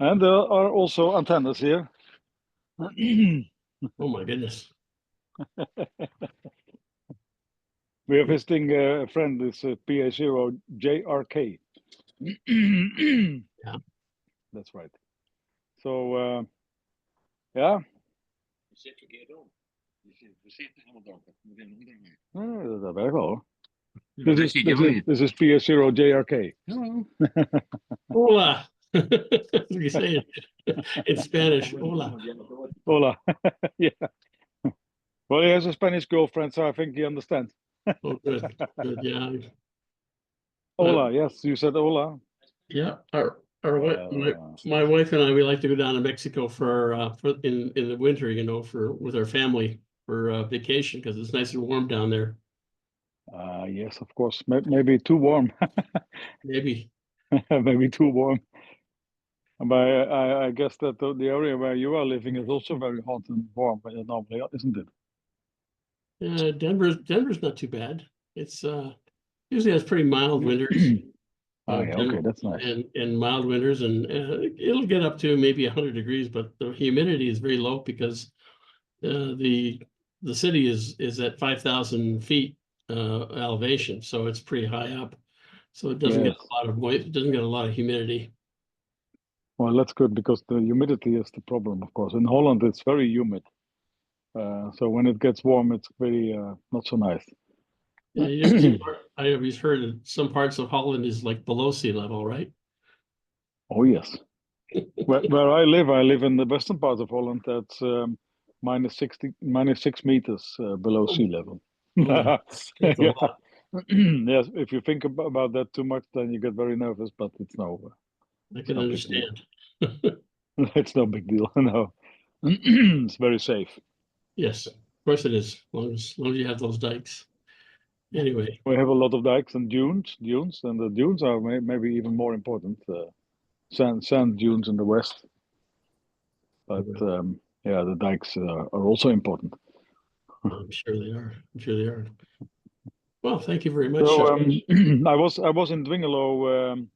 And there are also antennas here. Oh my goodness. We are visiting a friend, this PA0JRK. Yeah. That's right. So, ja. Dat werkt wel hoor. This is PA0JRK. Hola. You say it in Spanish. Hola. Hola. Yeah. Well, he has a Spanish girlfriend, so I think he understands. Oh, good. Good. Yeah. Hola, yes, you said hola. Yeah. My wife and I, we like to go down to Mexico for in the winter, with our family for vacation because it's nice and warm down there. Yes, of course. Maybe too warm. Maybe. Maybe too warm. But I guess that the area where you are living is also very hot and warm normally, isn't it? Denver's not too bad. It's usually has pretty mild winters. Oh, yeah, okay, that's nice. And mild winters, and it'll get up to maybe 100 degrees, but the humidity is very low because the city is at 5,000 feet elevation, so it's pretty high up. So it doesn't get a lot of it doesn't get a lot of humidity. Well, that's good because the humidity is the problem, of course. In Holland, it's very humid. So when it gets warm, it's very not so nice. Yeah, I always heard that some parts of Holland is like below sea level, right? Oh, yes. Where I live in the western part of Holland. That's -6 meters below sea level. That's a Yeah. lot. Yes, if you think about that too much, then you get very nervous, but it's I can understand. It's no big deal. No. It's very safe. Yes, of course it is. As long as you have those dikes. Anyway. We have a lot of dikes and dunes, and the dunes are maybe even more important. Sand dunes in the west. But yeah, the dikes are also important. I'm sure they are. I'm sure they are. Well, thank you very much. So I was in Dwingeloo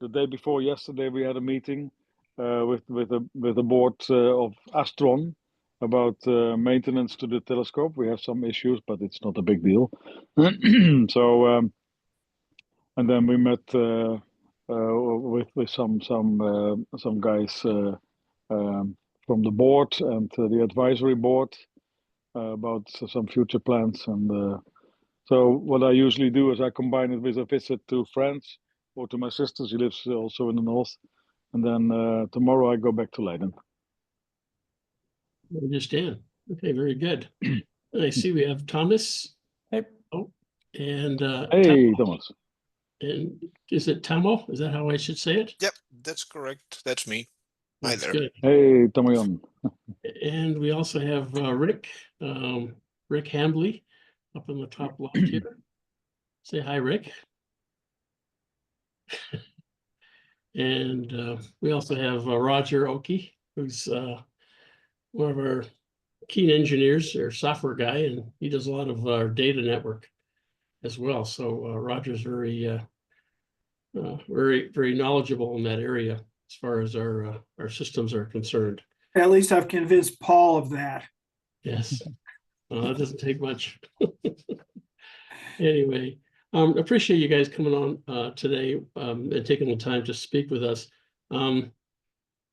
the day before yesterday. We had a meeting with the board of Astron about maintenance to the telescope. We have some issues, but it's not a big deal. So and then we met with some guys from the board and the advisory board about some future plans. And so what I usually do is I combine it with a visit to France or to my sister. She lives also in the north. And then tomorrow I go back to Leiden. I understand. Okay, very good. And I see we have Thomas. Hey. Oh, and Hey, Thomas. And is it Tamo? Is that how I should say it? Yep, that's correct. That's me. Hi there. Good. Hey, Tamayon. And we also have Rick Hambley up in the top left here. Say hi, Rick. And we also have Roger Oki, who's one of our keen engineers or software guy, and he does a lot of our data network as well. So Roger's very knowledgeable in that area as far as our systems are concerned. At least I've convinced Paul of that. Yes, that doesn't take much. Anyway, appreciate you guys coming on today and taking the time to speak with us.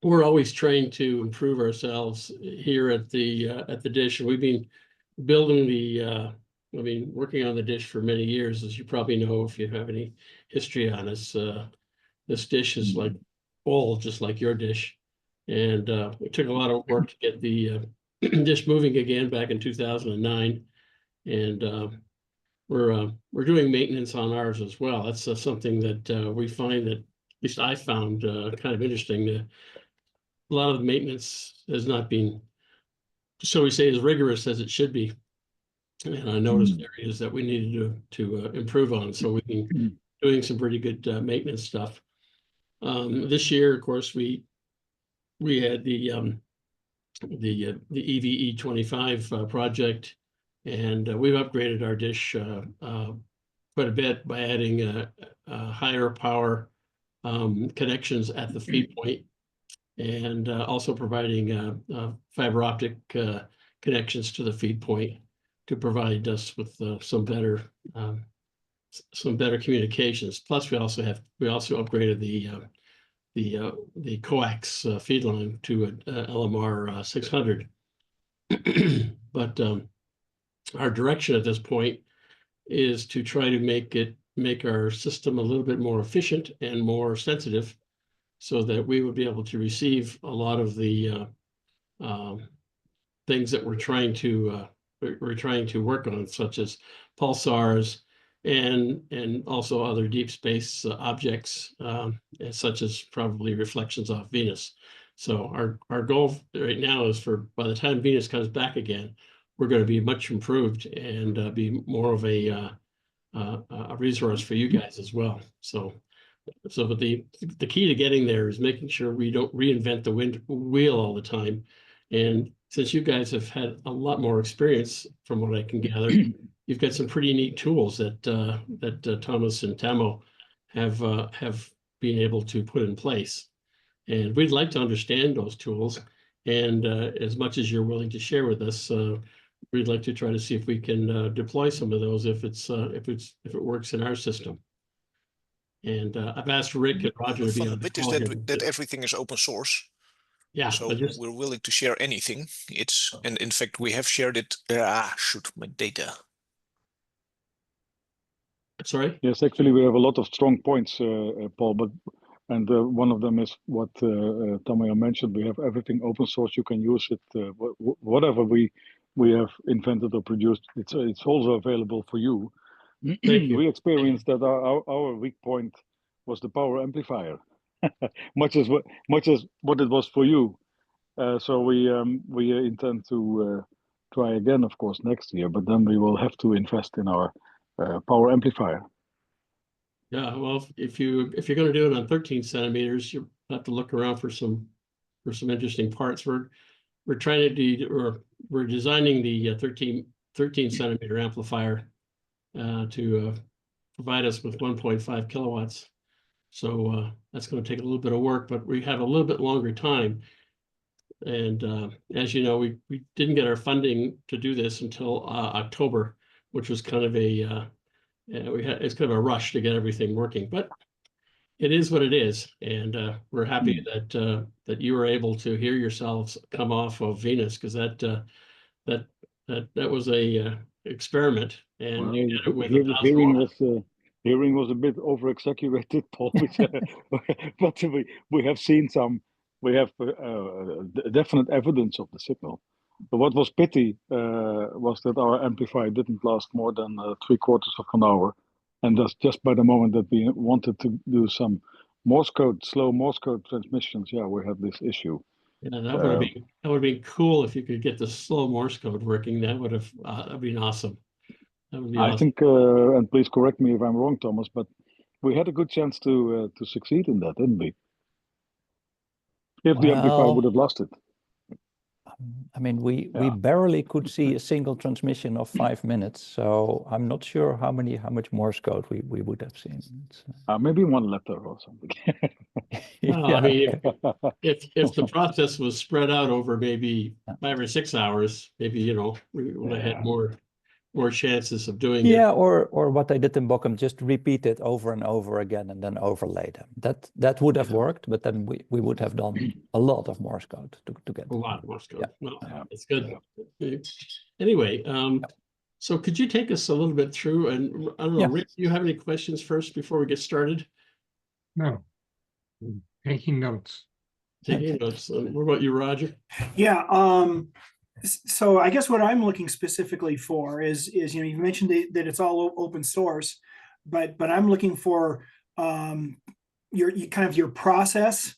We're always trying to improve ourselves here at the dish. We've been building working on the dish for many years, as you probably know if you have any history on us. This dish is like old, just like your dish. And it took a lot of work to get the dish moving again back in 2009. And we're doing maintenance on ours as well. That's something that we find that, at least I found kind of interesting. A lot of the maintenance has not been, so we say, as rigorous as it should be. And I noticed areas that we needed to improve on. So we've been doing some pretty good maintenance stuff. This year, of course, we had the EVE 25 project, and we've upgraded our dish quite a bit by adding higher power connections at the feed point. and also providing fiber optic connections to the feed point to provide us with some better communications. Plus, we also upgraded the coax feed line to a LMR 600. But our direction at this point is to try to make our system a little bit more efficient and more sensitive, so that we would be able to receive a lot of the things that we're trying to work on, such as pulsars and also other deep space objects, such as probably reflections off Venus. So our goal right now is for, by the time Venus comes back again, we're going to be much improved and be more of a resource for you guys as well. So but the key to getting there is making sure we don't reinvent the wheel all the time. And since you guys have had a lot more experience, from what I can gather, you've got some pretty neat tools that Thomas and Tamo have been able to put in place. And we'd like to understand those tools. And as much as you're willing to share with us, we'd like to try to see if we can deploy some of those if it works in our system. And I've asked Rick and Roger to be on the bit is call here. that everything is open source. Yeah, So we're willing to share anything. And in fact, we have shared it. Shoot, my data. Sorry? Yes, actually, we have a lot of strong points, Paul, and one of them is what Tamaya mentioned. We have everything open source. You can use it, whatever we have invented or produced. It's also available for you. Thank you. We experienced that our weak point was the power amplifier, much as what it was for you. So we intend to try again, of course, next year. But then we will have to invest in our power amplifier. Yeah, well, if you're going to do it on 13 centimeters, you have to look around for some interesting parts. We're trying to do, or we're designing the 13 centimeter amplifier to provide us with 1.5 kilowatts. So that's going to take a little bit of work, but we have a little bit longer time. And as you know, we didn't get our funding to do this until October, which was kind of it's kind of a rush to get everything working, but it is what it is. And we're happy that you were able to hear yourselves come off of Venus, because that was a experiment. And Well, you did it with hearing was a bit over exaggerated, Paul, but we have seen definite evidence of the signal. But what was pity was that our amplifier didn't last more than 3/4 of an hour, and that's just by the moment that we wanted to do some slow Morse code transmissions. Yeah, we had this issue. Yeah, that would have been cool if you could get the slow Morse code working. That would have been awesome. That would be awesome. I think, and please correct me if I'm wrong, Thomas, but we had a good chance to succeed in that, didn't we? If the amplifier would have lost it. I mean, we barely could see a single transmission of 5 minutes, so I'm not sure how much Morse code we would have seen. Maybe one letter or something. Well, I mean, if the process was spread out over maybe 5 or 6 hours, maybe we would have had more chances of doing it. Yeah, or what I did in Bochum, just repeat it over and over again and then overlay them. That would have worked, but then we would have done a lot of Morse code to get a lot of Morse code. Yeah. Well, it's good. Anyway, so could you take us a little bit through, and I don't know, Rick, do you have any questions first before we get started? No. Taking notes. Taking notes. What about you, Roger? Yeah. So I guess what I'm looking specifically for is you mentioned that it's all open source, but I'm looking for your process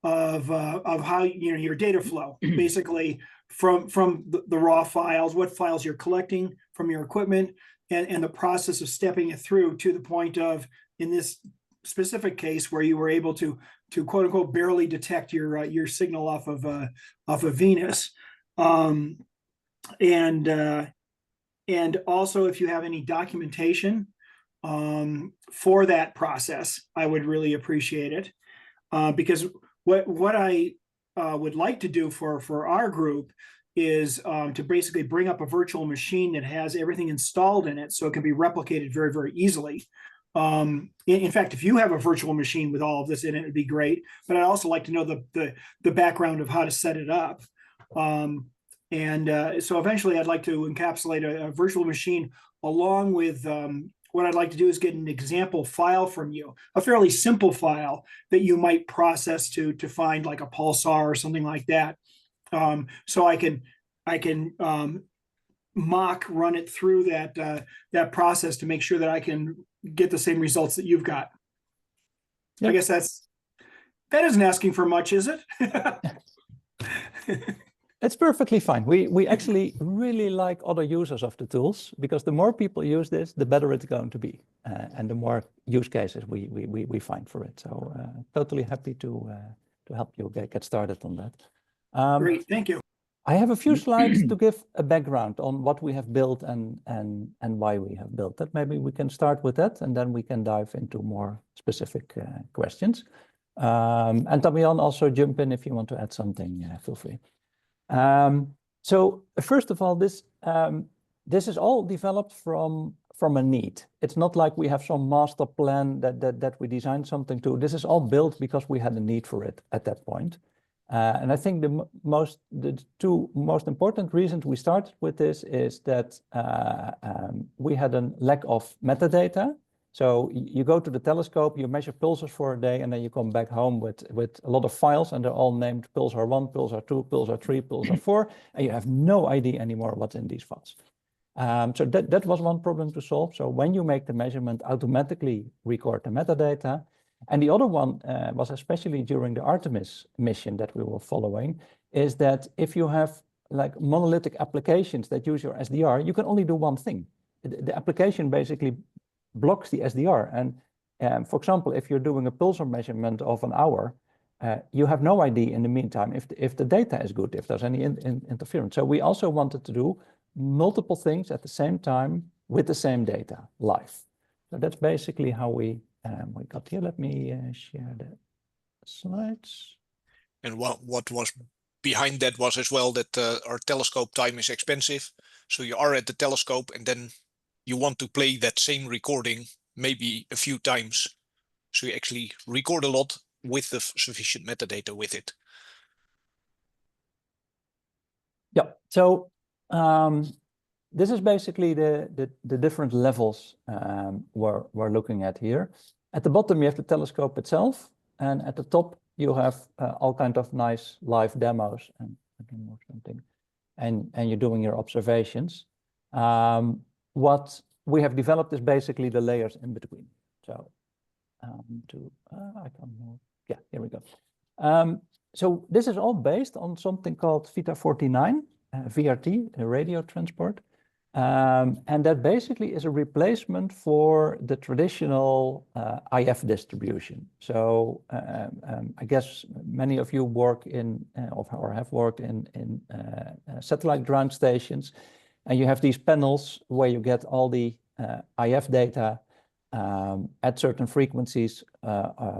of how your data flow, basically from the raw files, what files you're collecting from your equipment, and the process of stepping it through to the point of, in this specific case, where you were able to quote unquote barely detect your signal off of Venus. And also, if you have any documentation for that process, I would really appreciate it, because what I would like to do for our group is to basically bring up a virtual machine that has everything installed in it, so it can be replicated very, very easily. In fact, if you have a virtual machine with all of this in it, it'd be great. But I'd also like to know the background of how to set it up. So eventually, I'd like to encapsulate a virtual machine along with what I'd like to do is get an example file from you, a fairly simple file that you might process to find like a pulsar or something like that. So I can mock run it through that process to make sure that I can get the same results that you've got. Yep. I guess that isn't asking for much, is it? It's perfectly fine. We actually really like other users of the tools, because the more people use this, the better it's going to be, and the more use cases we find for it. So totally happy to help you get started on that. Great, thank you. I have a few slides to give a background on what we have built and why we have built it. Maybe we can start with that, and then we can dive into more specific questions. And Damian, also jump in if you want to add something, feel free. So first of all, this is all developed from a need. It's not like we have some master plan that we designed something to. This is all built because we had a need for it at that point. And I think the two most important reasons we started with this is that we had a lack of metadata. So you go to the telescope, you measure pulsars for a day, and then you come back home with a lot of files, and they're all named pulsar 1, pulsar 2, pulsar 3, pulsar 4, and you have no idea anymore what's in these files. So that was one problem to solve. So when you make the measurement, automatically record the metadata. And the other one was, especially during the Artemis mission that we were following, is that if you have like monolithic applications that use your SDR, you can only do one thing. The application basically blocks the SDR. And for example, if you're doing a pulsar measurement of an hour, you have no idea in the meantime if the data is good, if there's any interference. So we also wanted to do multiple things at the same time with the same data live. So that's basically how we got here. Let me share the slides. And what was behind that was as well that our telescope time is expensive. So you are at the telescope and then you want to play that same recording maybe a few times. So you actually record a lot with the sufficient metadata with it. Yeah, so this is basically the different levels we're looking at here. At the bottom, you have the telescope itself, and at the top, you have all kinds of nice live demos and something, and you're doing your observations. What we have developed is basically the layers in between. So I can move. Yeah, here we go. So this is all based on something called Vita49, VRT, a radio transport. And that basically is a replacement for the traditional IF distribution. So I guess many of you work in or have worked in satellite ground stations, and you have these panels where you get all the IF data at certain frequencies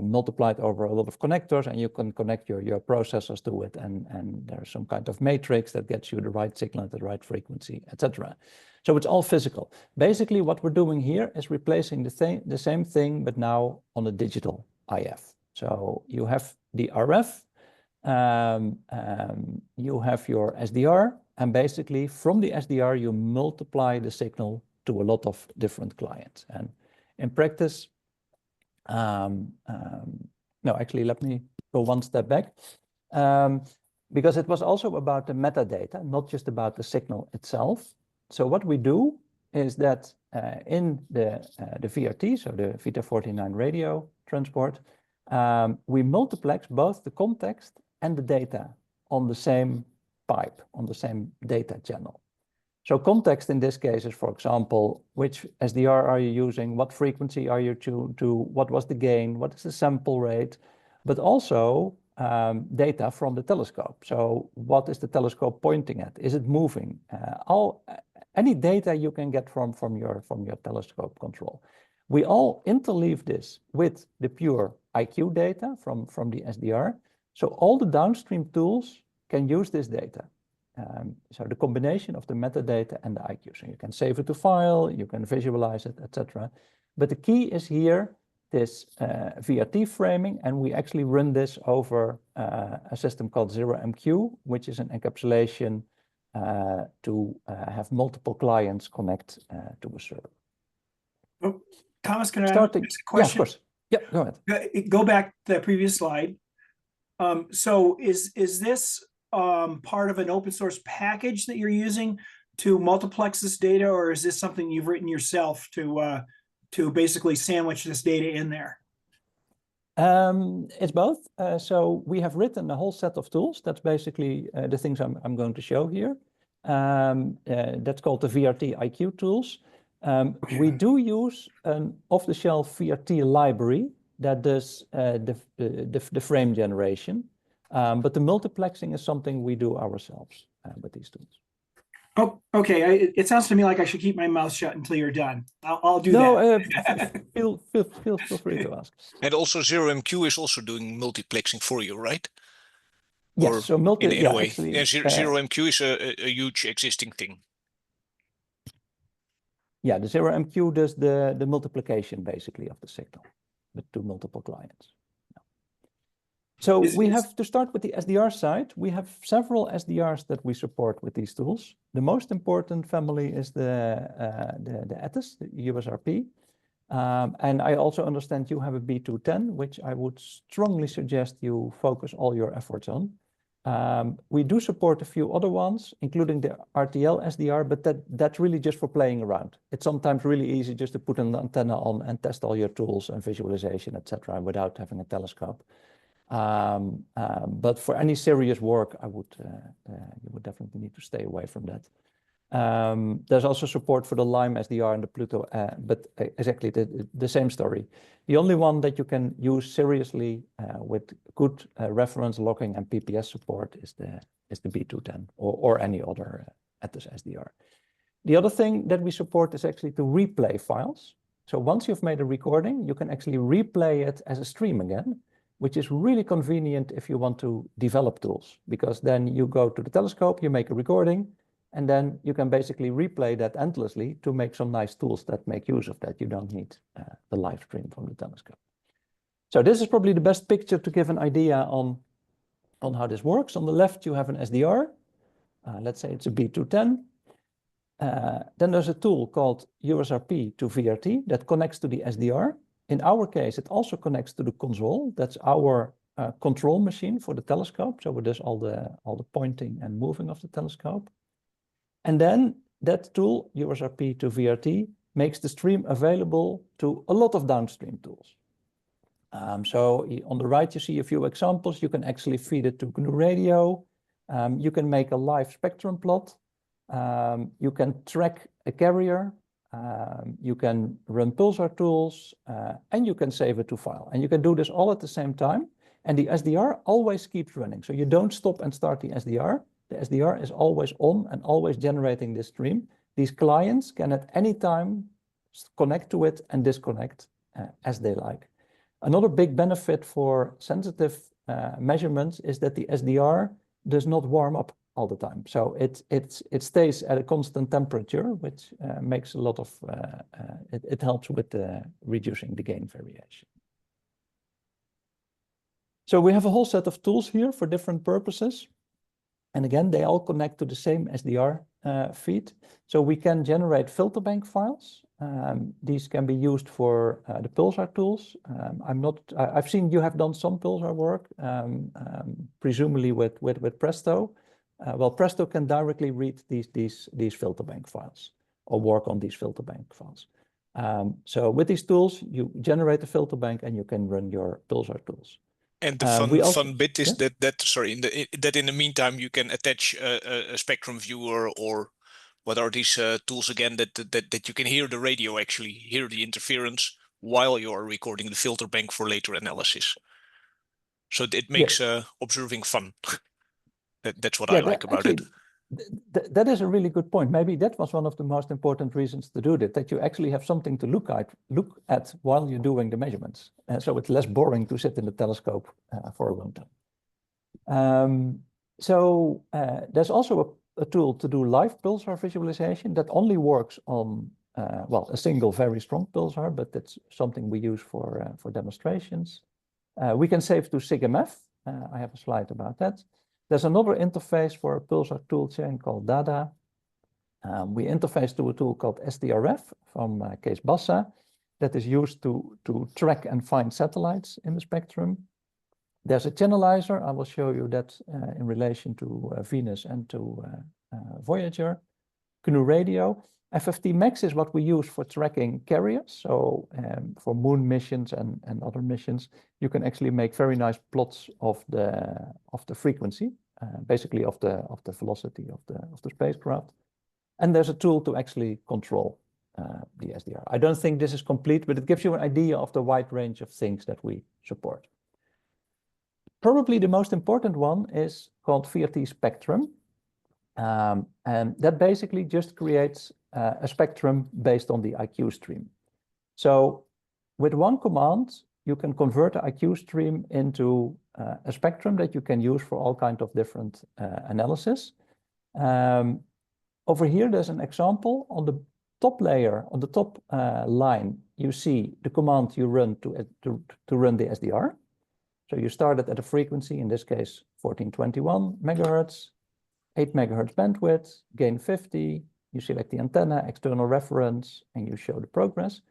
multiplied over a lot of connectors, and you can connect your processors to it, and there's some kind of matrix that gets you the right signal at the right frequency, etc. So it's all physical. Basically, what we're doing here is replacing the same thing, but now on a digital IF. So you have the RF, you have your SDR, and basically from the SDR, you multiply the signal to a lot of different clients. And in practice, no, actually, let me go one step back, because it was also about the metadata, not just about the signal itself. So what we do is that in the VRT, so the Vita49 radio transport, we multiplex both the context and the data on the same pipe, on the same data channel. So context in this case is, for example, which SDR are you using, what frequency are you tuned to, what was the gain, what is the sample rate, but also data from the telescope. So what is the telescope pointing at? Is it moving? Any data you can get from your telescope control. We all interleave this with the pure IQ data from the SDR. So all the downstream tools can use this data. So the combination of the metadata and the IQ. So you can save it to file, you can visualize it, etc. But the key is here, this VRT framing, and we actually run this over a system called ZeroMQ, which is an encapsulation to have multiple clients connect to a server. Oh, Thomas, can I ask Starting, a question? yeah, of course. Yeah, go ahead. Go back to the previous slide. So is this part of an open source package that you're using to multiplex this data, or is this something you've written yourself to basically sandwich this data in there? It's both. So we have written a whole set of tools. That's basically the things I'm going to show here. That's called the VRT IQ Tools. We do use an off-the-shelf VRT library that does the frame generation. But the multiplexing is something we do ourselves with these tools. Oh, okay. It sounds to me like I should keep my mouth shut until you're done. I'll do that. Feel free to ask. And also ZeroMQ is also doing multiplexing for you, right? Yes, or so in a way. actually, Yeah, ZeroMQ is a huge existing thing. Yeah, the ZeroMQ does the multiplication basically of the signal to multiple clients. So we have to start with the SDR side. We have several SDRs that we support with these tools. The most important family is the ATIS, the USRP. And I also understand you have a B210, which I would strongly suggest you focus all your efforts on. We do support a few other ones, including the RTL SDR, but that's really just for playing around. It's sometimes really easy just to put an antenna on and test all your tools and visualization, etc., without having a telescope. But for any serious work, you would definitely need to stay away from that. There's also support for the Lime SDR and the Pluto, but exactly the same story. The only one that you can use seriously with good reference logging and PPS support is the B210 or any other ATIS SDR. The other thing that we support is actually to replay files. So once you've made a recording, you can actually replay it as a stream again, which is really convenient if you want to develop tools, because then you go to the telescope, you make a recording, and then you can basically replay that endlessly to make some nice tools that make use of that. You don't need the live stream from the telescope. So this is probably the best picture to give an idea on how this works. On the left, you have an SDR. Let's say it's a B210. Then there's a tool called USRP to VRT that connects to the SDR. In our case, it also connects to the console. That's our control machine for the telescope. So it does all the pointing and moving of the telescope. And then that tool, USRP to VRT, makes the stream available to a lot of downstream tools. So on the right, you see a few examples. You can actually feed it to GNU Radio. You can make a live spectrum plot. You can track a carrier. You can run pulsar tools, and you can save it to file. And you can do this all at the same time. And the SDR always keeps running. So you don't stop and start the SDR. The SDR is always on and always generating this stream. These clients can at any time connect to it and disconnect as they like. Another big benefit for sensitive measurements is that the SDR does not warm up all the time. So it stays at a constant temperature, which makes a lot of, it helps with reducing the gain variation. So we have a whole set of tools here for different purposes. And again, they all connect to the same SDR feed. So we can generate filter bank files. These can be used for the pulsar tools. I've seen you have done some pulsar work, presumably with Presto. Well, Presto can directly read these filter bank files or work on these filter bank files. So with these tools, you generate a filter bank and you can run your pulsar tools. And the fun bit is that in the meantime you can attach a spectrum viewer, or what are these tools again that you can hear the radio, actually hear the interference while you are recording the filter bank for later analysis. So it makes observing fun. That's what I like about it. That is a really good point. Maybe that was one of the most important reasons to do that you actually have something to look at while you're doing the measurements. So it's less boring to sit in the telescope for a long time. There's also a tool to do live pulsar visualization that only works on, well, a single very strong pulsar, but that's something we use for demonstrations. We can save to SIGMF. I have a slide about that. There's another interface for a pulsar toolchain called DADA. We interface to a tool called SDRF from Kees Bassa that is used to track and find satellites in the spectrum. There's a channelizer. I will show you that in relation to Venus and to Voyager. GNU Radio. FFT Max is what we use for tracking carriers. So for moon missions and other missions, you can actually make very nice plots of the frequency, basically of the velocity of the spacecraft. And there's a tool to actually control the SDR. I don't think this is complete, but it gives you an idea of the wide range of things that we support. Probably the most important one is called VRT Spectrum. And that basically just creates a spectrum based on the IQ stream. So with one command, you can convert the IQ stream into a spectrum that you can use for all kinds of different analysis. Over here, there's an example on the top layer, on the top line, you see the command you run to run the SDR. So you started at a frequency, in this case, 1421 megahertz, 8 megahertz bandwidth, gain 50, you select the antenna, external reference, and you show the progress.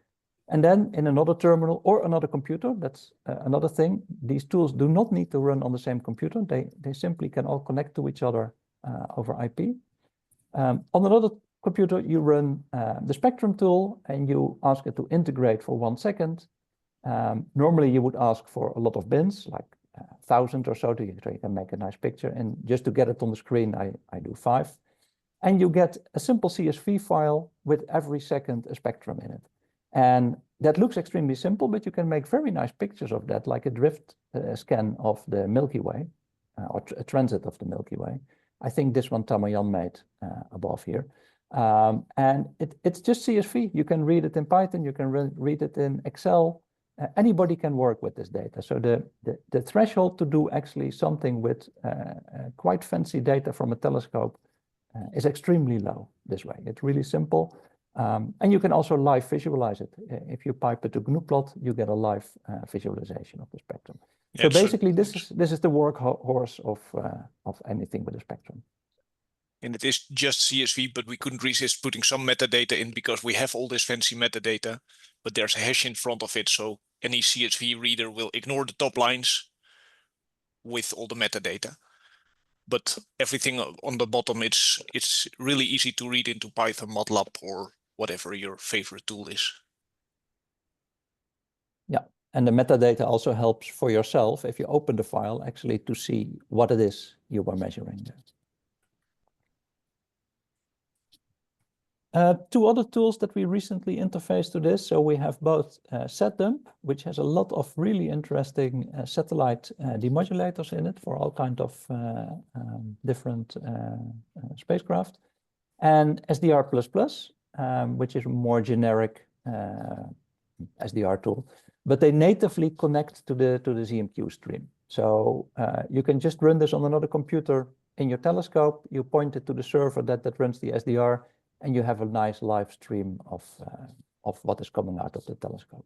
And then in another terminal or another computer, that's another thing. These tools do not need to run on the same computer. They simply can all connect to each other over IP. On another computer, you run the spectrum tool and you ask it to integrate for 1 second. Normally, you would ask for a lot of bins, like 1,000 or so, so you can make a nice picture. And just to get it on the screen, I do 5. And you get a simple CSV file with every second a spectrum in it. And that looks extremely simple, but you can make very nice pictures of that, like a drift scan of the Milky Way, or a transit of the Milky Way. I think this one Tamayan made above here. And it's just CSV. You can read it in Python, you can read it in Excel. Anybody can work with this data. So the threshold to do actually something with quite fancy data from a telescope is extremely low this way. It's really simple. And you can also live visualize it. If you pipe it to GNUplot, you get a live visualization of the spectrum. So basically, this is the workhorse of anything with a spectrum. And it is just CSV, but we couldn't resist putting some metadata in because we have all this fancy metadata, but there's a hash in front of it. So any CSV reader will ignore the top lines with all the metadata. But everything on the bottom, it's really easy to read into Python, MATLAB, or whatever your favorite tool is. Yeah, and the metadata also helps for yourself, if you open the file, actually to see what it is you were measuring there. 2 other tools that we recently interfaced to this. So we have both SatDump, which has a lot of really interesting satellite demodulators in it for all kinds of different spacecraft, and SDR++, which is a more generic SDR tool, but they natively connect to the ZMQ stream. So you can just run this on another computer in your telescope. You point it to the server that runs the SDR, and you have a nice live stream of what is coming out of the telescope.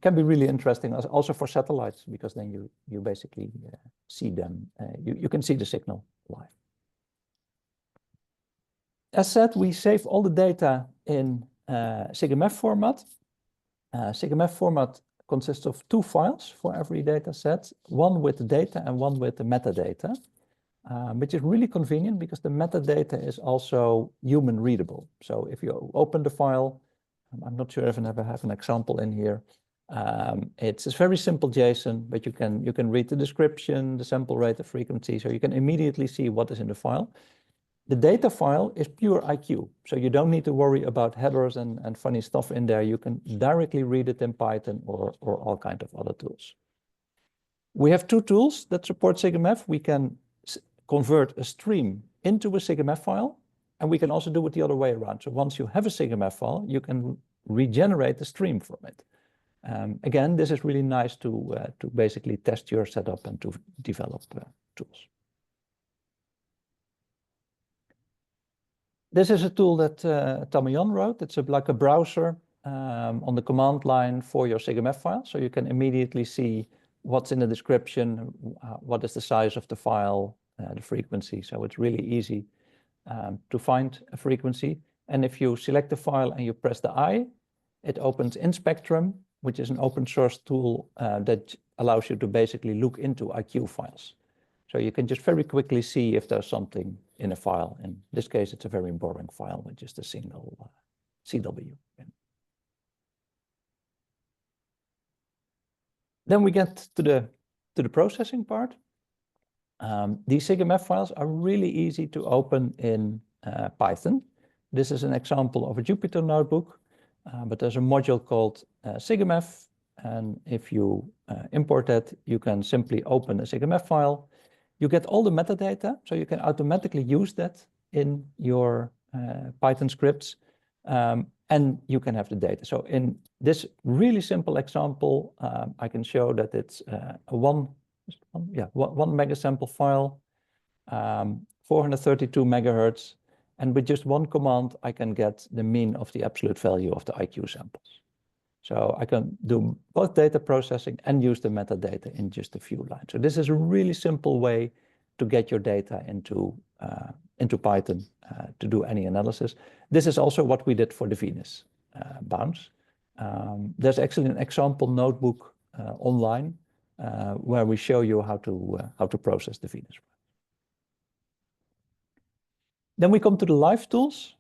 Can be really interesting also for satellites, because then you basically see them. You can see the signal live. As said, we save all the data in SIGMF format. SIGMF format consists of 2 files for every data set, one with the data and one with the metadata. Which is really convenient because the metadata is also human readable. So if you open the file, I'm not sure if I ever have an example in here. It's a very simple JSON, but you can read the description, the sample rate, the frequency, so you can immediately see what is in the file. The data file is pure IQ, so you don't need to worry about headers and funny stuff in there. You can directly read it in Python or all kinds of other tools. We have 2 tools that support SIGMF. We can convert a stream into a SIGMF file, and we can also do it the other way around. So once you have a SIGMF file, you can regenerate the stream from it. Again, this is really nice to basically test your setup and to develop Tools. This is a tool that Tamayan wrote. It's like a browser on the command line for your SIGMF file. So you can immediately see what's in the description, what is the size of the file, the frequency. So it's really easy to find a frequency. And if you select the file and you press the I, it opens InSpectrum, which is an open source tool that allows you to basically look into IQ files. So you can just very quickly see if there's something in a file. In this case, it's a very boring file with just a single CW. Then we get to the processing part. These SIGMF files are really easy to open in Python. This is an example of a Jupyter notebook, but there's a module called SIGMF. And if you import that, you can simply open a SIGMF file. You get all the metadata, so you can automatically use that in your Python scripts, and you can have the data. So in this really simple example, I can show that it's a one megasample file, 432 megahertz, and with just one command, I can get the mean of the absolute value of the IQ samples. So I can do both data processing and use the metadata in just a few lines. So this is a really simple way to get your data into Python to do any analysis. This is also what we did for the Venus bounce. There's actually an example notebook online where we show you how to process the Venus. Then we come to the live tools.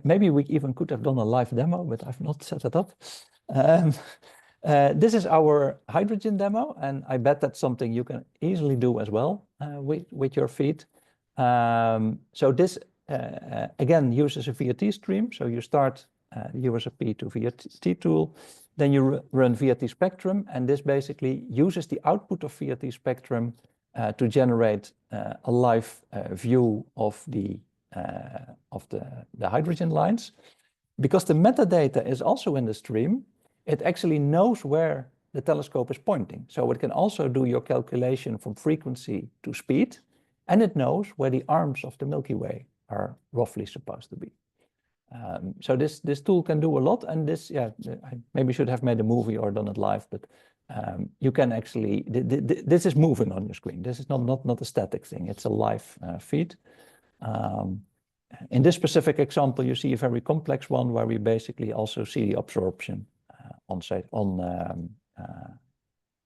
Maybe we even could have done a live demo, but I've not set it up. This is our hydrogen demo, and I bet that's something you can easily do as well with your feed. So this, again, uses a VRT stream. So you start USRP to VRT tool, then you run VRT Spectrum, and this basically uses the output of VRT Spectrum to generate a live view of the hydrogen lines. Because the metadata is also in the stream, it actually knows where the telescope is pointing. So it can also do your calculation from frequency to speed, and it knows where the arms of the Milky Way are roughly supposed to be. So this tool can do a lot, and this, I maybe should have made a movie or done it live, but you can actually, this is moving on your screen. This is not a static thing, it's a live feed. In this specific example, you see a very complex one where we basically also see the absorption on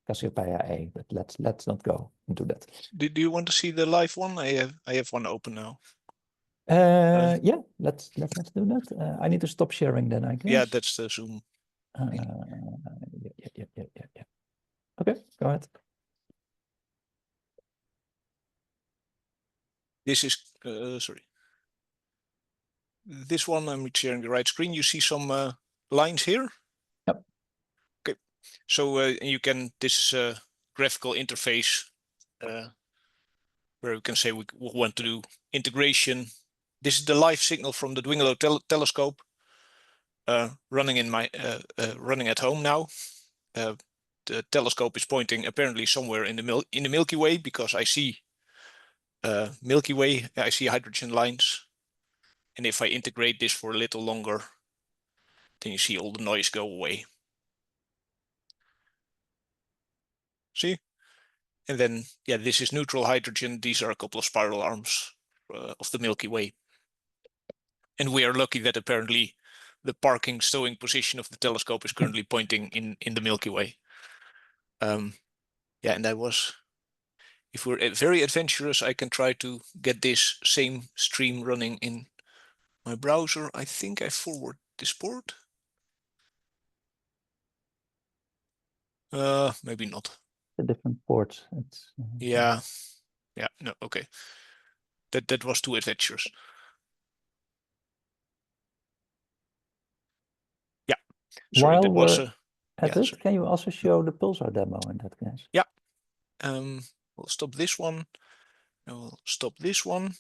Cassiopeia A, but let's not go into that. Do you want to see the live one? I have one open now. Yeah, let's do that. I need to stop sharing then, I guess. Yeah, that's the Zoom. Yeah. Okay, go ahead. This is sorry. This one, I'm sharing the right screen. You see some lines here. Yep. Okay, so you can. This is a graphical interface where we can say we want to do integration. This is the live signal from the Dwingeloo telescope running in my running at home now. The telescope is pointing apparently somewhere in the Milky Way, because I see Milky Way. I see hydrogen lines, and if I integrate this for a little longer, then you see all the noise go away. See? And then, yeah, this is neutral hydrogen. These are a couple of spiral arms of the Milky Way. And we are lucky that apparently the parking stowing position of the telescope is currently pointing in the Milky Way. Yeah, and that was, if we're very adventurous, I can try to get this same stream running in my browser. I think I forward this port. Maybe not. The different ports. It's yeah, no, okay. That was too adventurous. Yeah. Sorry, while that was we're at it, can you also show the pulsar demo in that case? Yeah. We'll stop this one. We'll stop this one.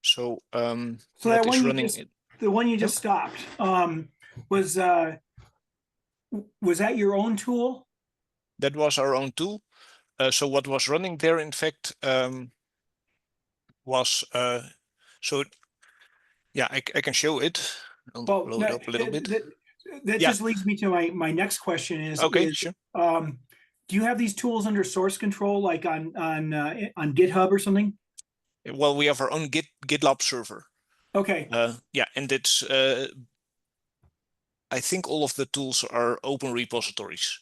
So so that one the one you just stopped, was that your own tool? That was our own tool. So what was running there, in fact, was yeah, I can show it. I'll Well, load up a little bit. That Yeah. just leads me to my next question is, Okay, sure. do you have these tools under source control, like on GitHub or something? Well, we have our own GitLab server. Okay. Yeah, and it's I think all of the tools are open repositories.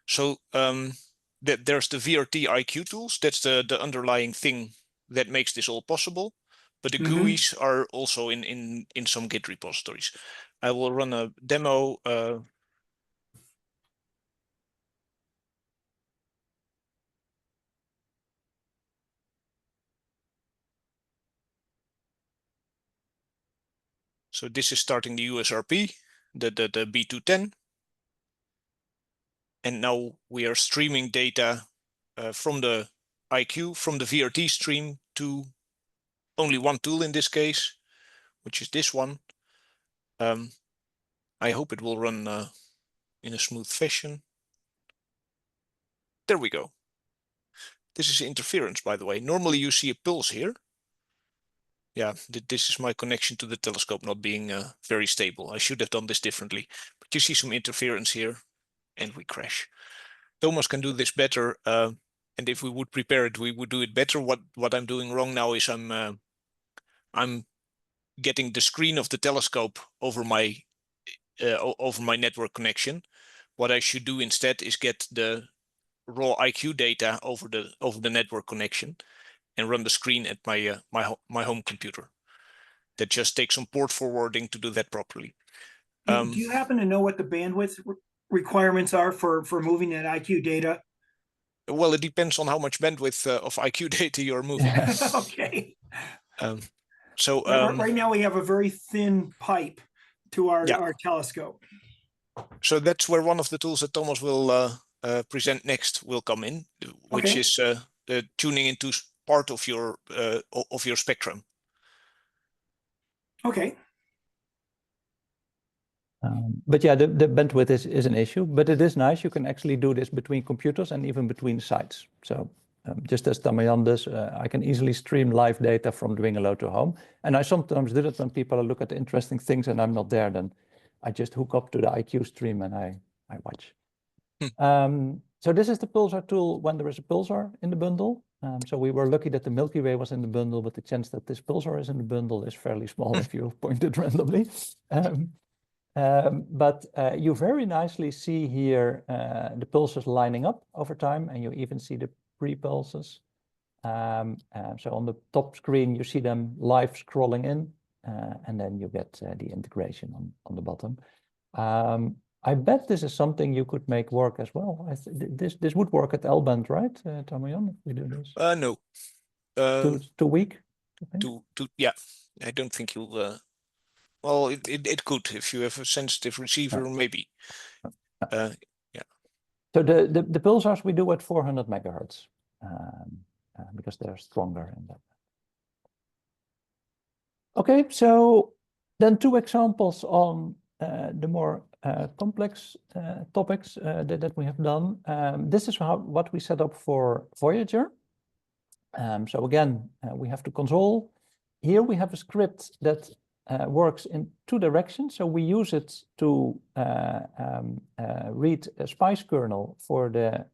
So there's the VRT IQ tools. That's the underlying thing that makes this all possible. But the GUIs are also in some Git repositories. I will run a demo. So this is starting the USRP, the B210. And now we are streaming data from the IQ, from the VRT stream to only one tool in this case, which is this one. I hope it will run in a smooth fashion. There we go. This is interference, by the way. Normally you see a pulse here. Yeah, this is my connection to the telescope not being very stable. I should have done this differently. But you see some interference here, and we crash. Thomas can do this better, and if we would prepare it, we would do it better. What I'm doing wrong now is I'm getting the screen of the telescope over my network connection. What I should do instead is get the raw IQ data over the network connection and run the screen at my home computer. That just takes some port forwarding to do that properly. Do you happen to know what the bandwidth requirements are for moving that IQ data? Well, it depends on how much bandwidth of IQ data you're moving. Okay. So right now we have a very thin pipe to our telescope. So that's where one of the tools that Thomas will present next will come in, which is tuning into part of your spectrum. Okay. But yeah, the bandwidth is an issue, but it is nice. You can actually do this between computers and even between sites. So just as Tamayan does, I can easily stream live data from Dwingeloo to home. And I sometimes do that when people look at interesting things and I'm not there, then I just hook up to the IQ stream and I watch. So this is the pulsar tool when there is a pulsar in the bundle. So we were lucky that the Milky Way was in the bundle, but the chance that this pulsar is in the bundle is fairly small if you point it randomly. But you very nicely see here the pulses lining up over time, and you even see the pre-pulses. So on the top screen, you see them live scrolling in, and then you get the integration on the bottom. I bet this is something you could make work as well. This would work at L-band, right, Tamayan, if we do this? No. Too weak? Yeah, I don't think you'll... Well, it could if you have a sensitive receiver, maybe. Yeah. So the pulsars we do at 400 megahertz because they're stronger in that. Okay, so then two examples on the more complex topics that we have done. This is what we set up for Voyager. So again, we have to control. Here we have a script that works in two directions. So we use it to read a SPICE kernel for the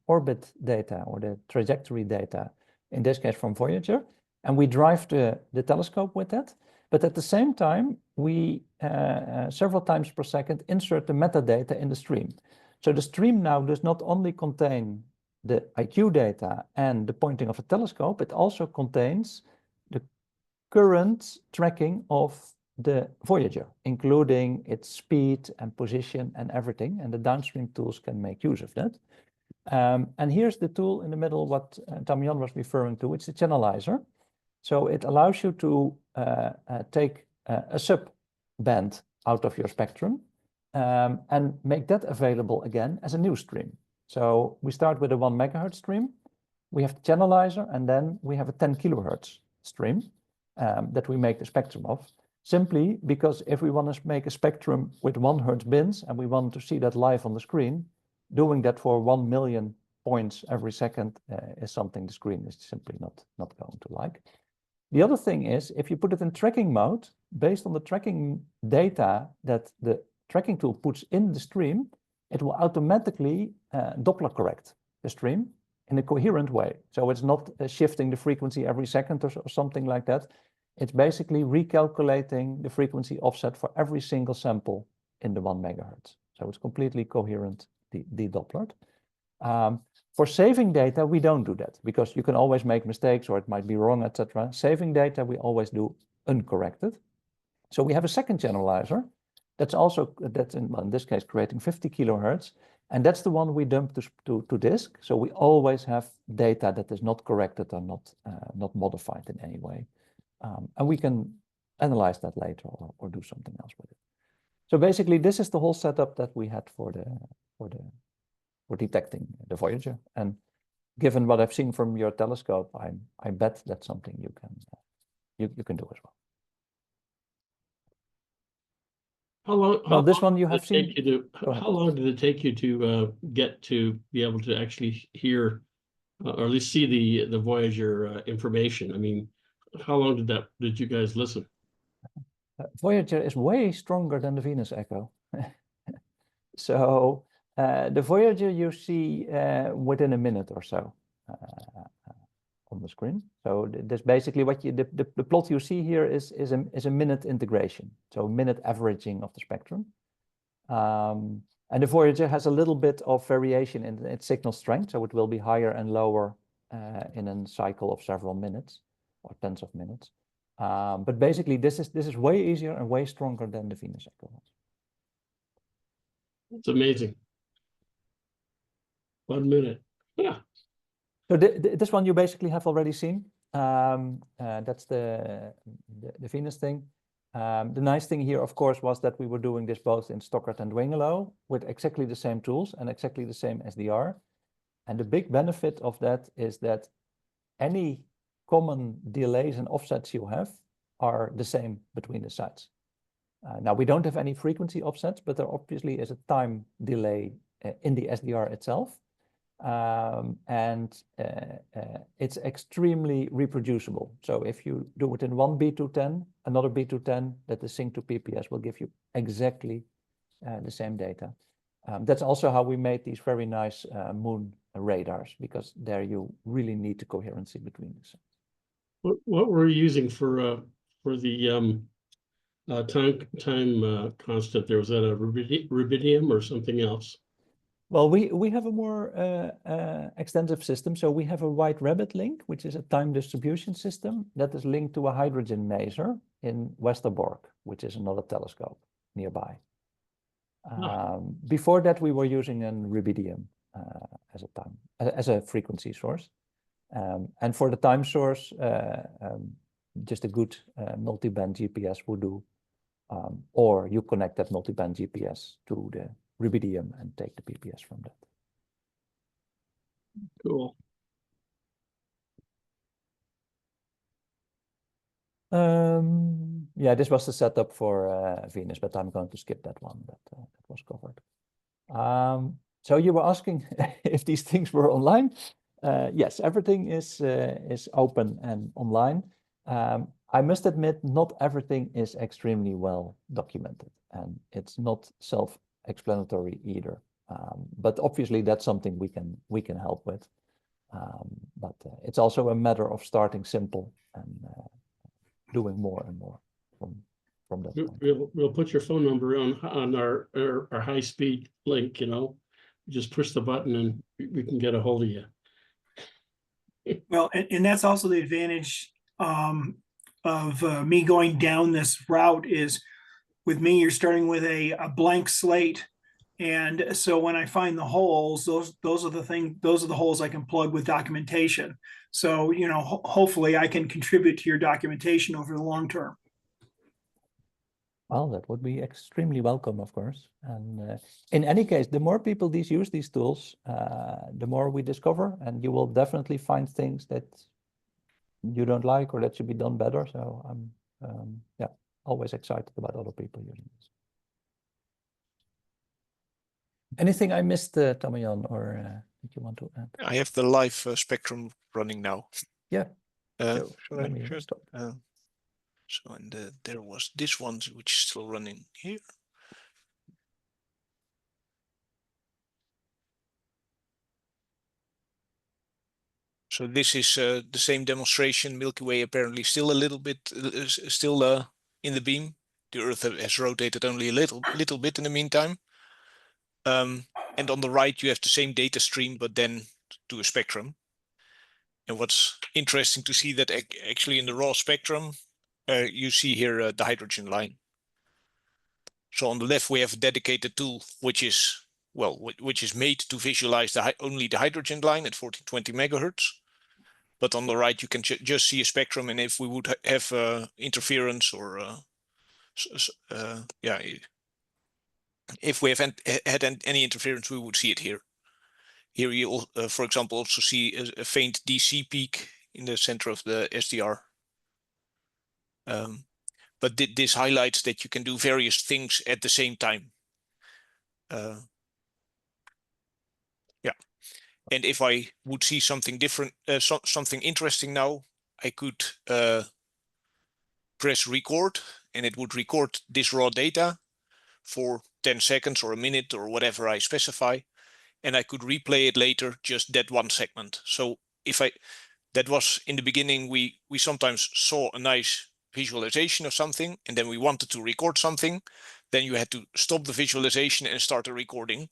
orbit data or the trajectory data, in this case from Voyager. And we drive the telescope with that. But at the same time, we several times per second insert the metadata in the stream. So the stream now does not only contain the IQ data and the pointing of a telescope, it also contains the current tracking of the Voyager, including its speed and position and everything. And the downstream tools can make use of that. And here's the tool in the middle, what Tamayan was referring to. It's a channelizer. So it allows you to take a sub-band out of your spectrum and make that available again as a new stream. So we start with a 1 megahertz stream. We have the channelizer, and then we have a 10 kilohertz stream that we make the spectrum of. Simply because if we want to make a spectrum with 1 hertz bins and we want to see that live on the screen, doing that for 1 million points every second is something the screen is simply not going to like. The other thing is, if you put it in tracking mode, based on the tracking data that the tracking tool puts in the stream, it will automatically Doppler correct the stream in a coherent way. So it's not shifting the frequency every second or something like that. It's basically recalculating the frequency offset for every single sample in the 1 megahertz. So it's completely coherent, de-Dopplered. For saving data, we don't do that because you can always make mistakes or it might be wrong, etc. Saving data, we always do uncorrected. So we have a second generalizer that's also, in this case, creating 50 kilohertz. And that's the one we dump to disk. So we always have data that is not corrected or not modified in any way. And we can analyze that later or do something else with it. So basically, this is the whole setup that we had for detecting the Voyager. And given what I've seen from your telescope, I bet that's something you can do as well. How long? Well, this one you have seen. How long did it take you to get to be able to actually hear, or at least see the Voyager information? I mean, how long did you guys listen? Voyager is way stronger than the Venus Echo. So the Voyager you see within a minute or so on the screen. So that's basically what the plot you see here is a minute integration. So minute averaging of the spectrum. And the Voyager has a little bit of variation in its signal strength. So it will be higher and lower in a cycle of several minutes or tens of minutes. But basically, this is way easier and way stronger than the Venus Echo. It's amazing. 1 minute. Yeah. So this one you basically have already seen. That's the Venus thing. The nice thing here, of course, was that we were doing this both in Stockard and Dwingeloo with exactly the same tools and exactly the same SDR. And the big benefit of that is that any common delays and offsets you have are the same between the sites. Now, we don't have any frequency offsets, but there obviously is a time delay in the SDR itself. It's extremely reproducible. So if you do it in one B210, another B210 that is synced to PPS will give you exactly the same data. That's also how we made these very nice moon radars, because there you really need the coherency between the sites. What were you using for the time constant there? Was that a rubidium or something else? Well, we have a more extensive system. So we have a White Rabbit link, which is a time distribution system that is linked to a hydrogen maser in Westerbork, which is another telescope nearby. Before that, we were using a rubidium as a frequency source. And for the time source, just a good multi-band GPS would do. Or you connect that multi-band GPS to the rubidium and take the PPS from that. Cool. Yeah, this was the setup for Venus, but I'm going to skip that one. That was covered. So you were asking if these things were online. Yes, everything is open and online. I must admit, not everything is extremely well documented, and it's not self-explanatory either. But obviously, that's something we can help with. But it's also a matter of starting simple and doing more and more from that point. We'll put your phone number on our high-speed link. You know, just push the button and we can get a hold of you. Well, and that's also the advantage of me going down this route is with me, you're starting with a blank slate. And so when I find the holes, those are the holes I can plug with documentation. So, you know, hopefully I can contribute to your documentation over the long term. Well, that would be extremely welcome, of course. And in any case, the more people use these tools, the more we discover, and you will definitely find things that you don't like or that should be done better. So I'm always excited about other people using this. Anything I missed, Tamayan, or that you want to add? I have the live spectrum running now. Yeah. Shall let I me share it? stop. So, and there was this one which is still running here. So this is the same demonstration. Milky Way apparently still a little bit, still in the beam. The Earth has rotated only a little bit in the meantime. And on the right, you have the same data stream, but then to a spectrum. And what's interesting to see that actually in the raw spectrum, you see here the hydrogen line. So on the left, we have a dedicated tool, which is, well, which is made to visualize only the hydrogen line at 1420 megahertz. But on the right, you can just see a spectrum. And if we would have interference or, yeah, if we have had any interference, we would see it here. Here you, for example, also see a faint DC peak in the center of the SDR. But this highlights that you can do various things at the same time. Yeah. And if I would see something different, something interesting now, I could press record and it would record this raw data for 10 seconds or a minute or whatever I specify. And I could replay it later, just that one segment. So if that was in the beginning, we sometimes saw a nice visualization of something and then we wanted to record something. Then you had to stop the visualization and start a recording.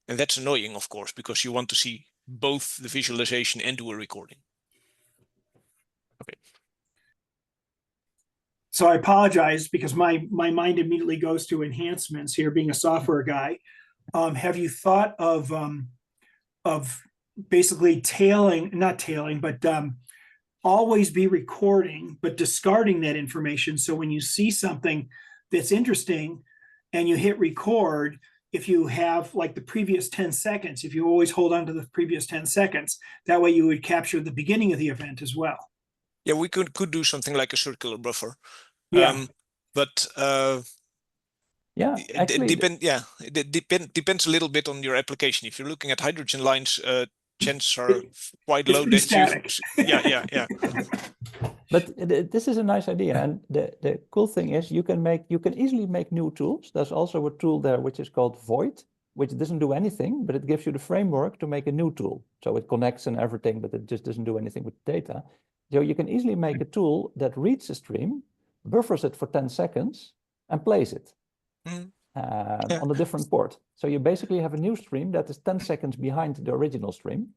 And that's annoying, of course, because you want to see both the visualization and do a recording. Okay. So I apologize because my mind immediately goes to enhancements here, being a software guy. Have you thought of basically not tailing, but always be recording, but discarding that information? So when you see something that's interesting and you hit record, if you have like the previous 10 seconds, if you always hold on to the previous 10 seconds, that way you would capture the beginning of the event as well. Yeah, we could do something like a circular buffer. Yeah. But Yeah, actually, it depends a little bit on your application. If you're looking at hydrogen lines, chances are quite low that static. Yeah. but this is a nice idea, and the cool thing is you can easily make new tools. There's also a tool there which is called Void, which doesn't do anything, but it gives you the framework to make a new tool. So it connects and everything, but it just doesn't do anything with data. So you can easily make a tool that reads a stream, buffers it for 10 seconds, and plays it on a different port. So you basically have a new stream that is 10 seconds behind the original stream,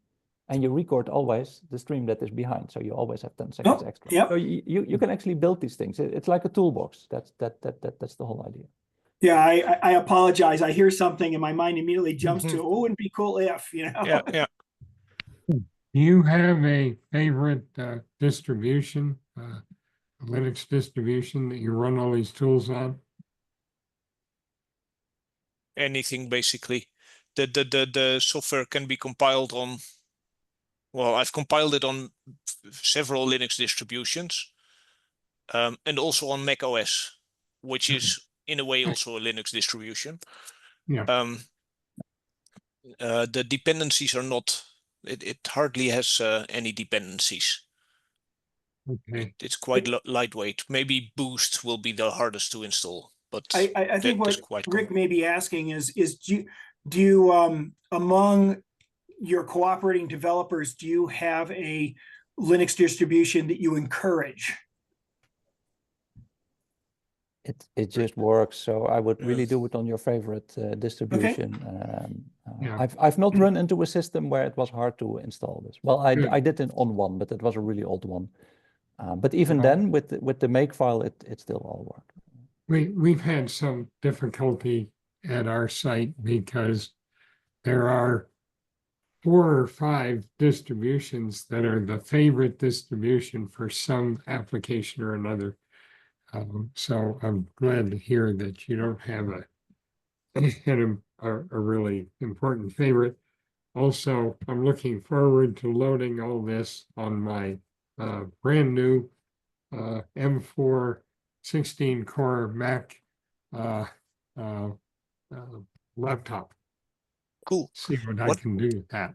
and you record always the stream that is behind. So you always have 10 seconds extra. Yep. So you can actually build these things. It's like a toolbox. That's the whole idea. Yeah, I apologize. I hear something and my mind immediately jumps to, oh, it'd be cool if, you know. Yeah. Do you have a favorite distribution, Linux distribution that you run all these tools on? Anything basically. The software can be compiled on. Well, I've compiled it on several Linux distributions, and also on Mac OS, which is in a way also a Linux distribution. Yeah. The dependencies are not. It hardly has any dependencies. Okay. It's quite lightweight. Maybe Boost will be the hardest to install, but I think what Rick common. may be asking is do you among your cooperating developers, do you have a Linux distribution that you encourage? It just works. So I would really do it on your favorite distribution. Yeah. I've not run into a system where it was hard to install this. Well, I did it on one, but it was a really old one. But even then, with the Makefile, it still all worked. We've had some difficulty at our site because there are 4 or 5 distributions that are the favorite distribution for some application or another. So I'm glad to hear that you don't have a really important favorite. Also, I'm looking forward to loading all this on my brand new M4 16-core Mac laptop. Cool. See what I can do with that.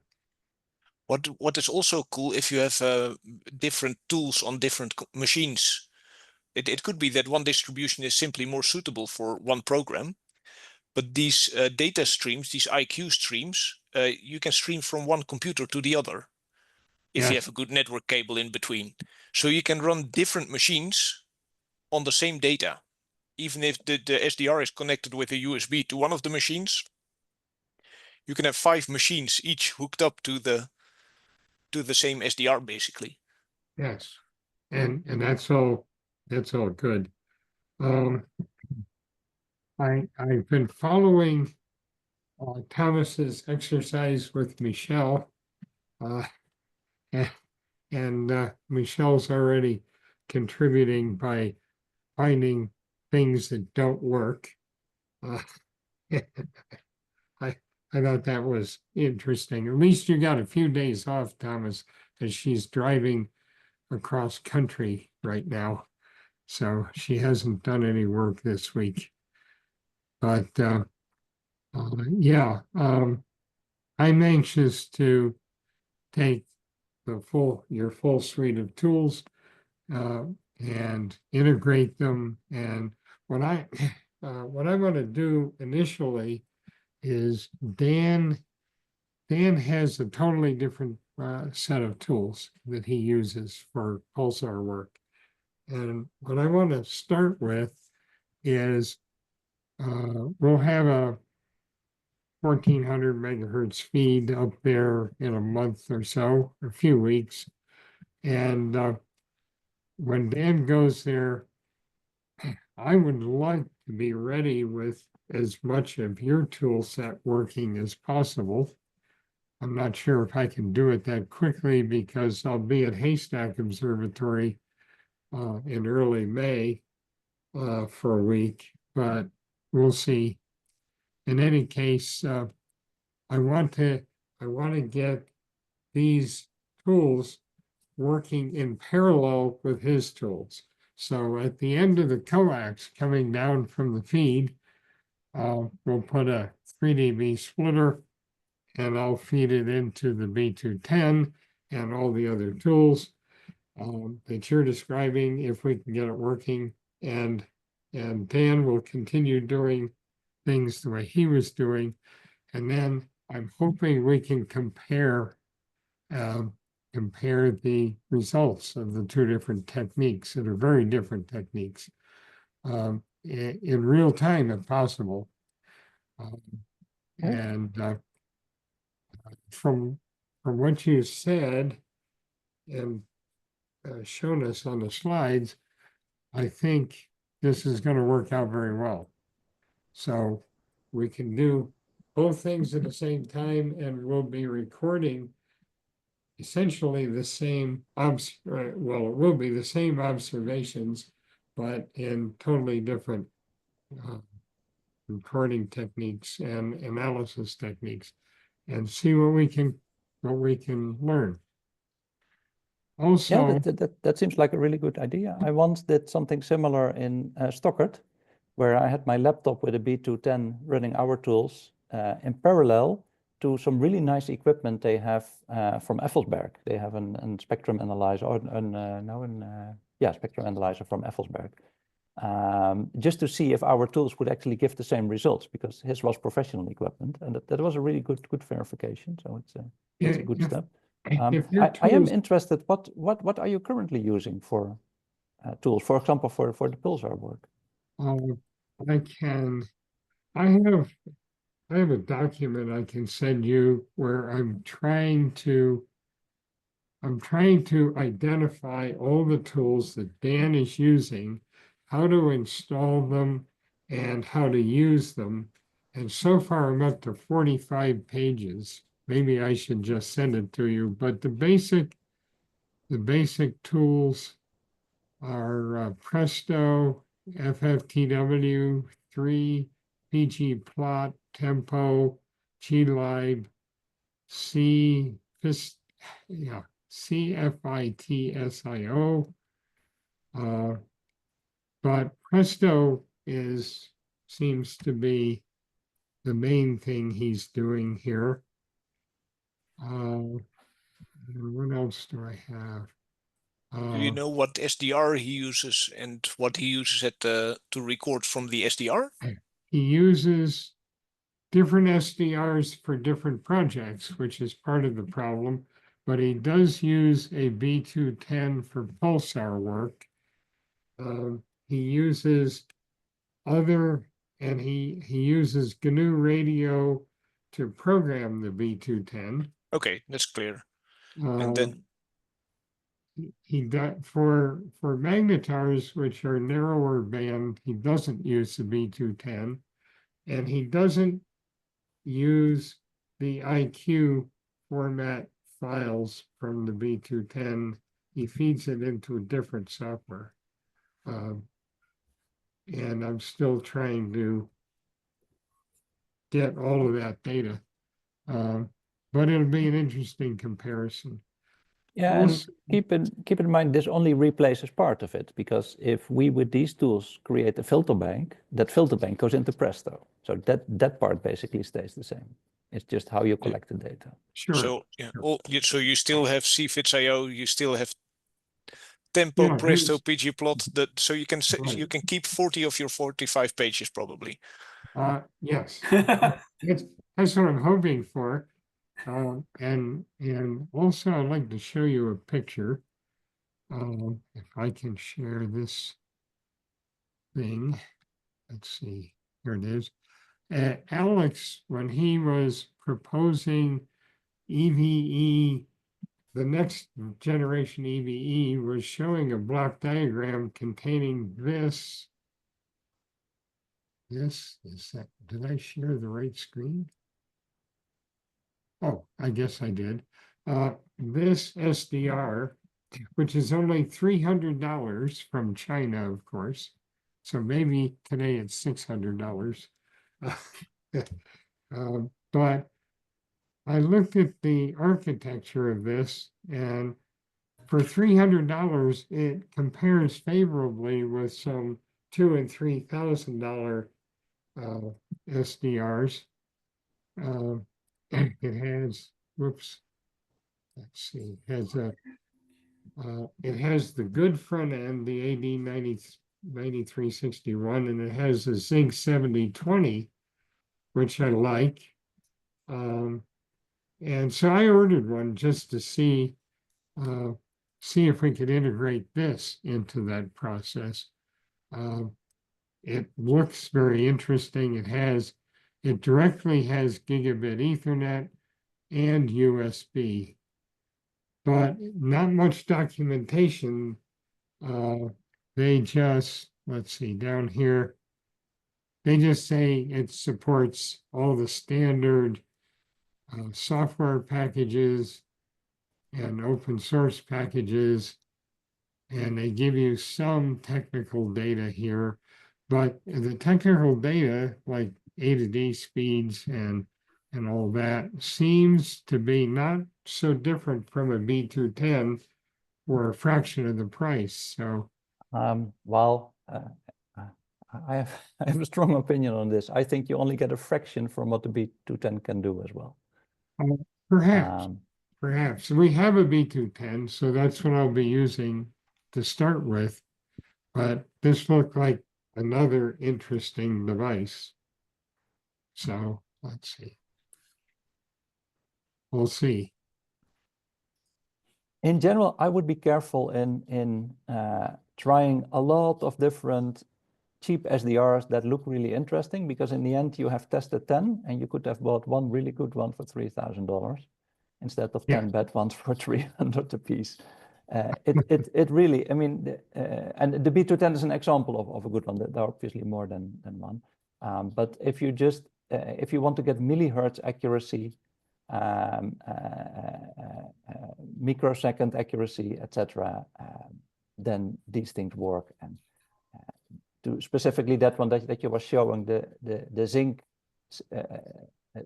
What is also cool, if you have different tools on different machines, it could be that one distribution is simply more suitable for one program. But these data streams, these IQ streams, you can stream from one computer to the other if you have a good network cable in between. So you can run different machines on the same data. Even if the SDR is connected with a USB to one of the machines, you can have 5 machines each hooked up to the same SDR basically. Yes, and that's all good. I've been following Thomas's exercise with Michelle, and Michelle's already contributing by finding things that don't work. I thought that was interesting. At least you got a few days off, Thomas, as she's driving across country right now. So she hasn't done any work this week. But yeah, I'm anxious to take your full suite of tools and integrate them. And what I want to do initially is Dan has a totally different set of tools that he uses for pulsar work. And what I want to start with is we'll have a 1400 megahertz feed up there in a month or so, a few weeks. And when Dan goes there, I would like to be ready with as much of your tool set working as possible. I'm not sure if I can do it that quickly because I'll be at Haystack Observatory in early May for a week, but we'll see. In any case, I want to get these tools working in parallel with his tools. So at the end of the coax coming down from the feed, we'll put a 3 dB splitter and I'll feed it into the B210 and all the other tools that you're describing if we can get it working. And Dan will continue doing things the way he was doing. And then I'm hoping we can compare the results of the two different techniques that are very different techniques in real time if possible. And from what you said and shown us on the slides, I think this is going to work out very well. So we can do both things at the same time, and we'll be recording essentially the same, well, it will be the same observations, but in totally different recording techniques and analysis techniques, and see what we can learn. Also, yeah, that seems like a really good idea. I once did something similar in Stockert, where I had my laptop with a B210 running our tools in parallel to some really nice equipment they have from Effelsberg. They have a spectrum analyzer, or spectrum analyzer from Effelsberg, just to see if our tools could actually give the same results, because his was professional equipment, and that was a really good verification. So it's a good step. I am interested. What are you currently using for tools? For example, for the pulsar work. I have a document I can send you where I'm trying to identify all the tools that Dan is using, how to install them, and how to use them. And so far I'm up to 45 pages. Maybe I should just send it to you, but the basic tools are Presto, FFTW, 3, pgplot, tempo, glib, CFITSIO. But Presto seems to be the main thing he's doing here. And what else do I have? Do you know what SDR he uses and what he uses to record from the SDR? He uses different SDRs for different projects, which is part of the problem, but he does use a B210 for pulsar work. He uses he uses GNU radio to program the B210. Okay, that's clear. And then he does for magnetars, which are narrower band, he doesn't use the B210, and he doesn't use the IQ format files from the B210. He feeds it into a different software. And I'm still trying to get all of that data. But it'll be an interesting comparison. Yeah, and keep in mind, this only replaces part of it, because if we with these tools create a filter bank, that filter bank goes into Presto. So that part basically stays the same. It's just how you collect the data. Sure. So yeah, so you still have CFITS.io, you still have Tempo, Yeah, Presto, pgplot. So you can Right. you can keep 40 of your 45 pages probably. Yes, that's what I'm hoping for. And also I'd like to show you a picture. If I can share this thing, let's see, here it is. Alex, when he was proposing EVE, the next generation EVE, was showing a block diagram containing this. Did I share the right screen? Oh, I guess I did. This SDR, which is only $300 from China, of course. So maybe today it's $600. But I looked at the architecture of this, and for $300, it compares favorably with some $2,000 and $3,000 SDRs. It has, whoops, let's see, it has the good front end, the AD9361, and it has the Zinc 7020, which I like. And so I ordered one just to see if we could integrate this into that process. It looks very interesting. It directly has gigabit Ethernet and USB, but not much documentation. They just, let's see, down here, they just say it supports all the standard software packages and open source packages, and they give you some technical data here, but the technical data, like A to D speeds and all that, seems to be not so different from a B210 or a fraction of the price. So, Well, I have a strong opinion on this. I think you only get a fraction from what the B210 can do as well. Perhaps. We have a B210, so that's what I'll be using to start with. But this looked like another interesting device. So let's see. We'll see. In general, I would be careful in trying a lot of different cheap SDRs that look really interesting, because in the end you have tested 10 and you could have bought one really good one for $3,000 instead of 10 bad ones for 300 a piece. It really, I mean, and the B210 is an example of a good one. There are obviously more than one. But if you just, if you want to get millihertz accuracy, microsecond accuracy, etc., then these things work. And to specifically that one that you were showing, the Zinc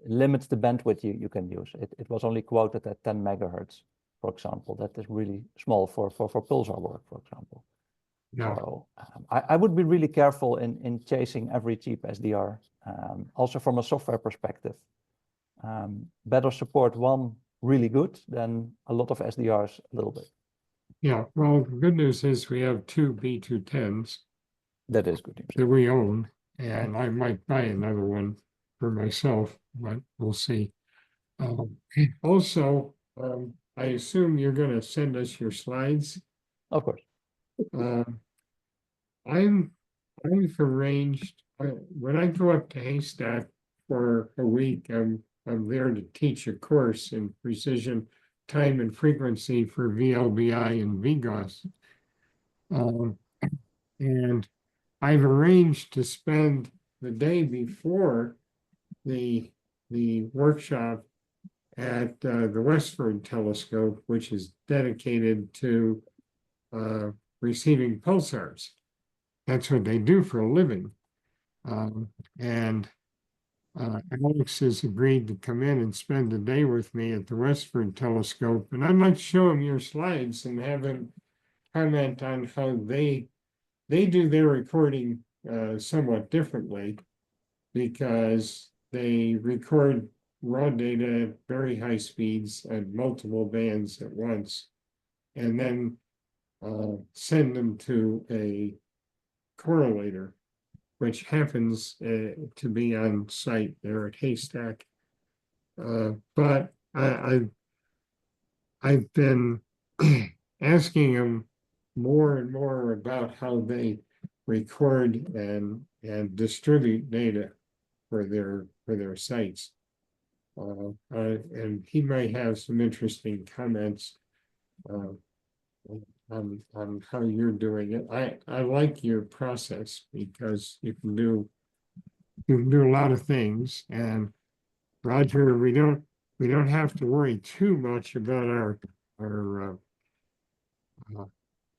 limits the bandwidth you can use. It was only quoted at 10 megahertz, for example. That is really small for pulsar work, for example. Yeah. So I would be really careful in chasing every cheap SDR. Also from a software perspective, better support one really good, then a lot of SDRs a little bit. Yeah, well, the good news is we have two B210s That is good news. that we own, and I might buy another one for myself, but we'll see. Also, I assume you're gonna send us your slides. Of course. I've arranged, when I go up to Haystack for a week, I'm there to teach a course in precision time and frequency for VLBI and VGOS. And I've arranged to spend the day before the workshop at the Westford telescope, which is dedicated to receiving pulsars. That's what they do for a living. And Alex has agreed to come in and spend the day with me at the Westford telescope. And I'd like to show him your slides and have him comment on how they do their recording somewhat differently, because they record raw data at very high speeds at multiple bands at once, and then send them to a correlator, which happens to be on site there at Haystack. But I've been asking them more and more about how they record and distribute data for their sites. And he might have some interesting comments on how you're doing it. I like your process because you can do a lot of things. And Roger, we don't have to worry too much about our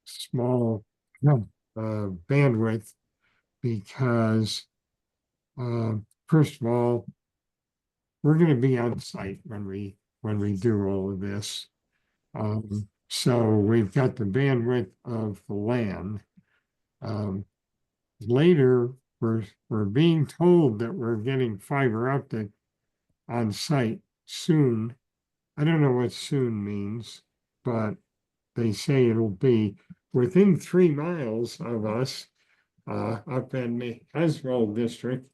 small bandwidth, because first of all, we're going to be on site when we do all of this. So we've got the bandwidth of the LAN. Later, we're being told that we're getting fiber optic on site soon. I don't know what soon means, but they say it'll be within 3 miles of us up in the Haswell district,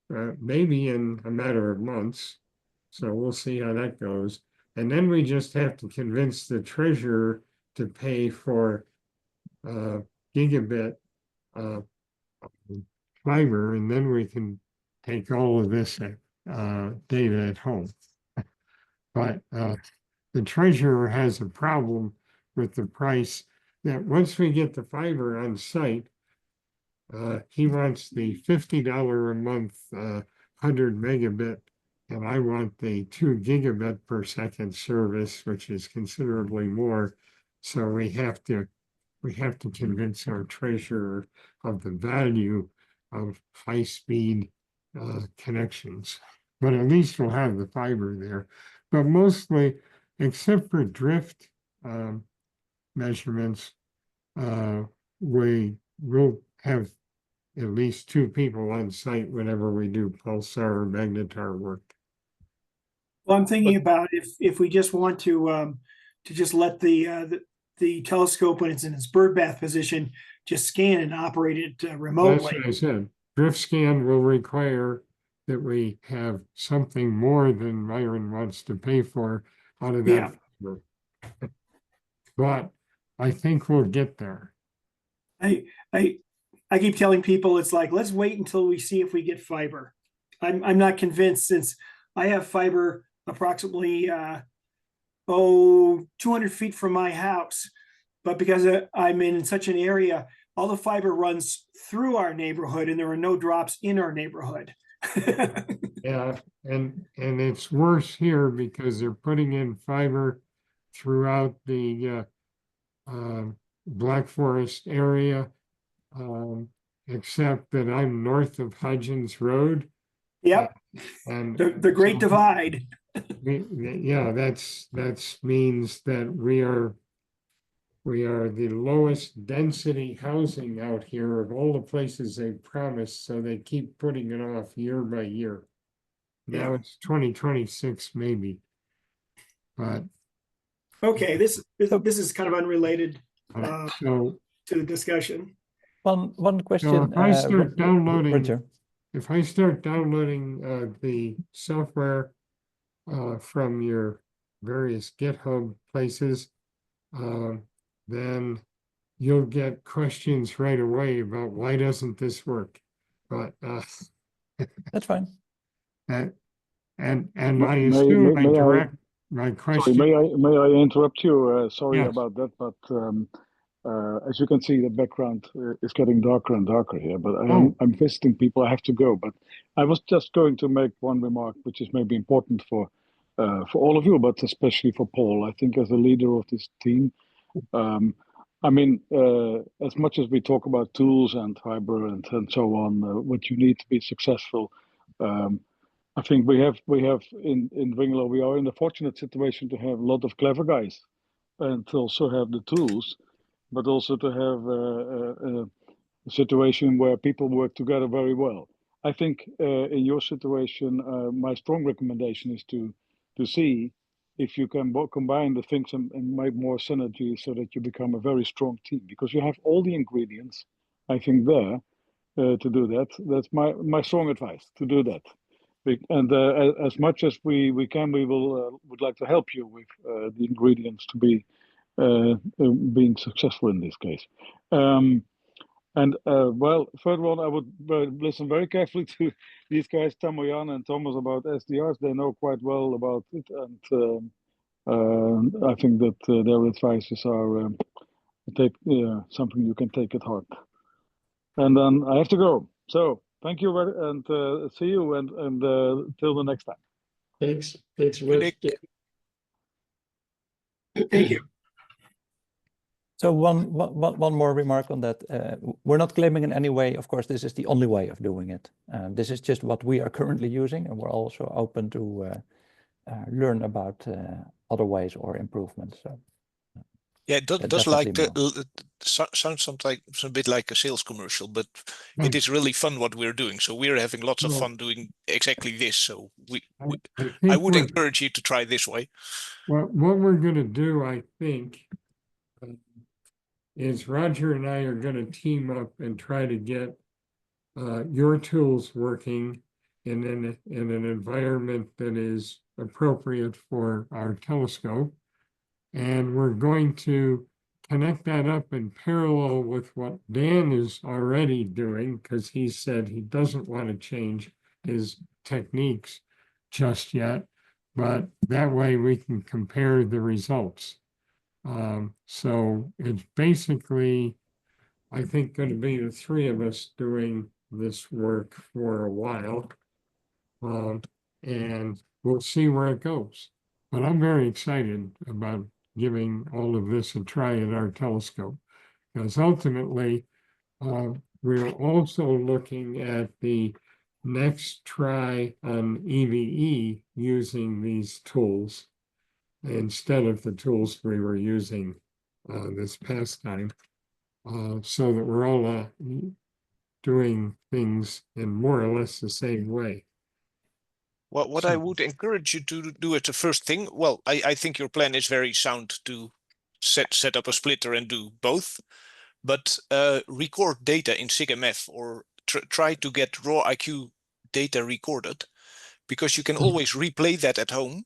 maybe in a matter of months. So we'll see how that goes. And then we just have to convince the treasurer to pay for gigabit fiber, and then we can take all of this data at home. But the treasurer has a problem with the price, that once we get the fiber on site, he wants the $50 a month 100 megabit, and I want the 2 gigabit per second service, which is considerably more. So we have to convince our treasurer of the value of high speed connections. But at least we'll have the fiber there. But mostly, except for drift measurements, we will have at least 2 people on site whenever we do pulsar or magnetar work. Well, I'm thinking about if we just want to just let the telescope, when it's in its birdbath position, just scan and operate it remotely. That's what I said. Drift scan will require that we have something more than Myron wants to pay for out of that. Yeah. But I think we'll get there. I keep telling people, it's like, let's wait until we see if we get fiber. I'm not convinced, since I have fiber approximately 200 feet from my house, but because I'm in such an area, all the fiber runs through our neighborhood and there are no drops in our neighborhood. Yeah, and it's worse here because they're putting in fiber throughout the Black Forest area, except that I'm north of Hudgens Road. Yep, and the Great Divide. Yeah, that's means that we are the lowest density housing out here of all the places they promised, so they keep putting it off year by year. Now it's 2026 maybe. But Okay, this is kind of unrelated so to the discussion. One question, if I start downloading, Roger. if I start downloading the software from your various GitHub places, then you'll get questions right away about why doesn't this work? But That's fine. and I May, assume may, I may I, direct my sorry, question. may I interrupt you? Sorry Yes. about that, but as you can see, the background is getting darker and darker here. But I'm visiting people. I have to go. But I was just going to make one remark, which is maybe important for all of you, but especially for Paul. I think as a leader of this team, I mean, as much as we talk about tools and fiber and so on, what you need to be successful. I think we have in Dwingeloo, we are in the fortunate situation to have a lot of clever guys and to also have the tools, but also to have a situation where people work together very well. I think in your situation, my strong recommendation is to see if you can combine the things and make more synergy so that you become a very strong team, because you have all the ingredients, I think, there to do that. That's my strong advice, to do that. And as much as we can, we would like to help you with the ingredients to be being successful in this case. Well, further on, I would listen very carefully to these guys, Tamoyan and Thomas, about SDRs. They know quite well about it, and I think that their advices are something you can take at heart. And then I have to go. So thank you, and see you, and till the next time. Thanks very much. Thank you. So one more remark on that. We're not claiming in any way, of course, this is the only way of doing it. This is just what we are currently using, and we're also open to learn about other ways or improvements. So yeah, it does like sounds sometimes a bit like a sales commercial, but it is really fun what we're doing. So we're having lots of fun doing exactly this. So I would encourage you to try this way. What we're going to do, I think, is Roger and I are going to team up and try to get your tools working in an environment that is appropriate for our telescope. And we're going to connect that up in parallel with what Dan is already doing, because he said he doesn't want to change his techniques just yet, but that way we can compare the results. So it's basically, I think, going to be the three of us doing this work for a while. And we'll see where it goes. But I'm very excited about giving all of this a try at our telescope, because ultimately we're also looking at the next try on EVE using these tools instead of the tools we were using this past time, so that we're all doing things in more or less the same way. Well, what I would encourage you to do as the first thing, well, I think your plan is very sound to set up a splitter and do both, but record data in SIGMF or try to get raw IQ data recorded, because you can always replay that at home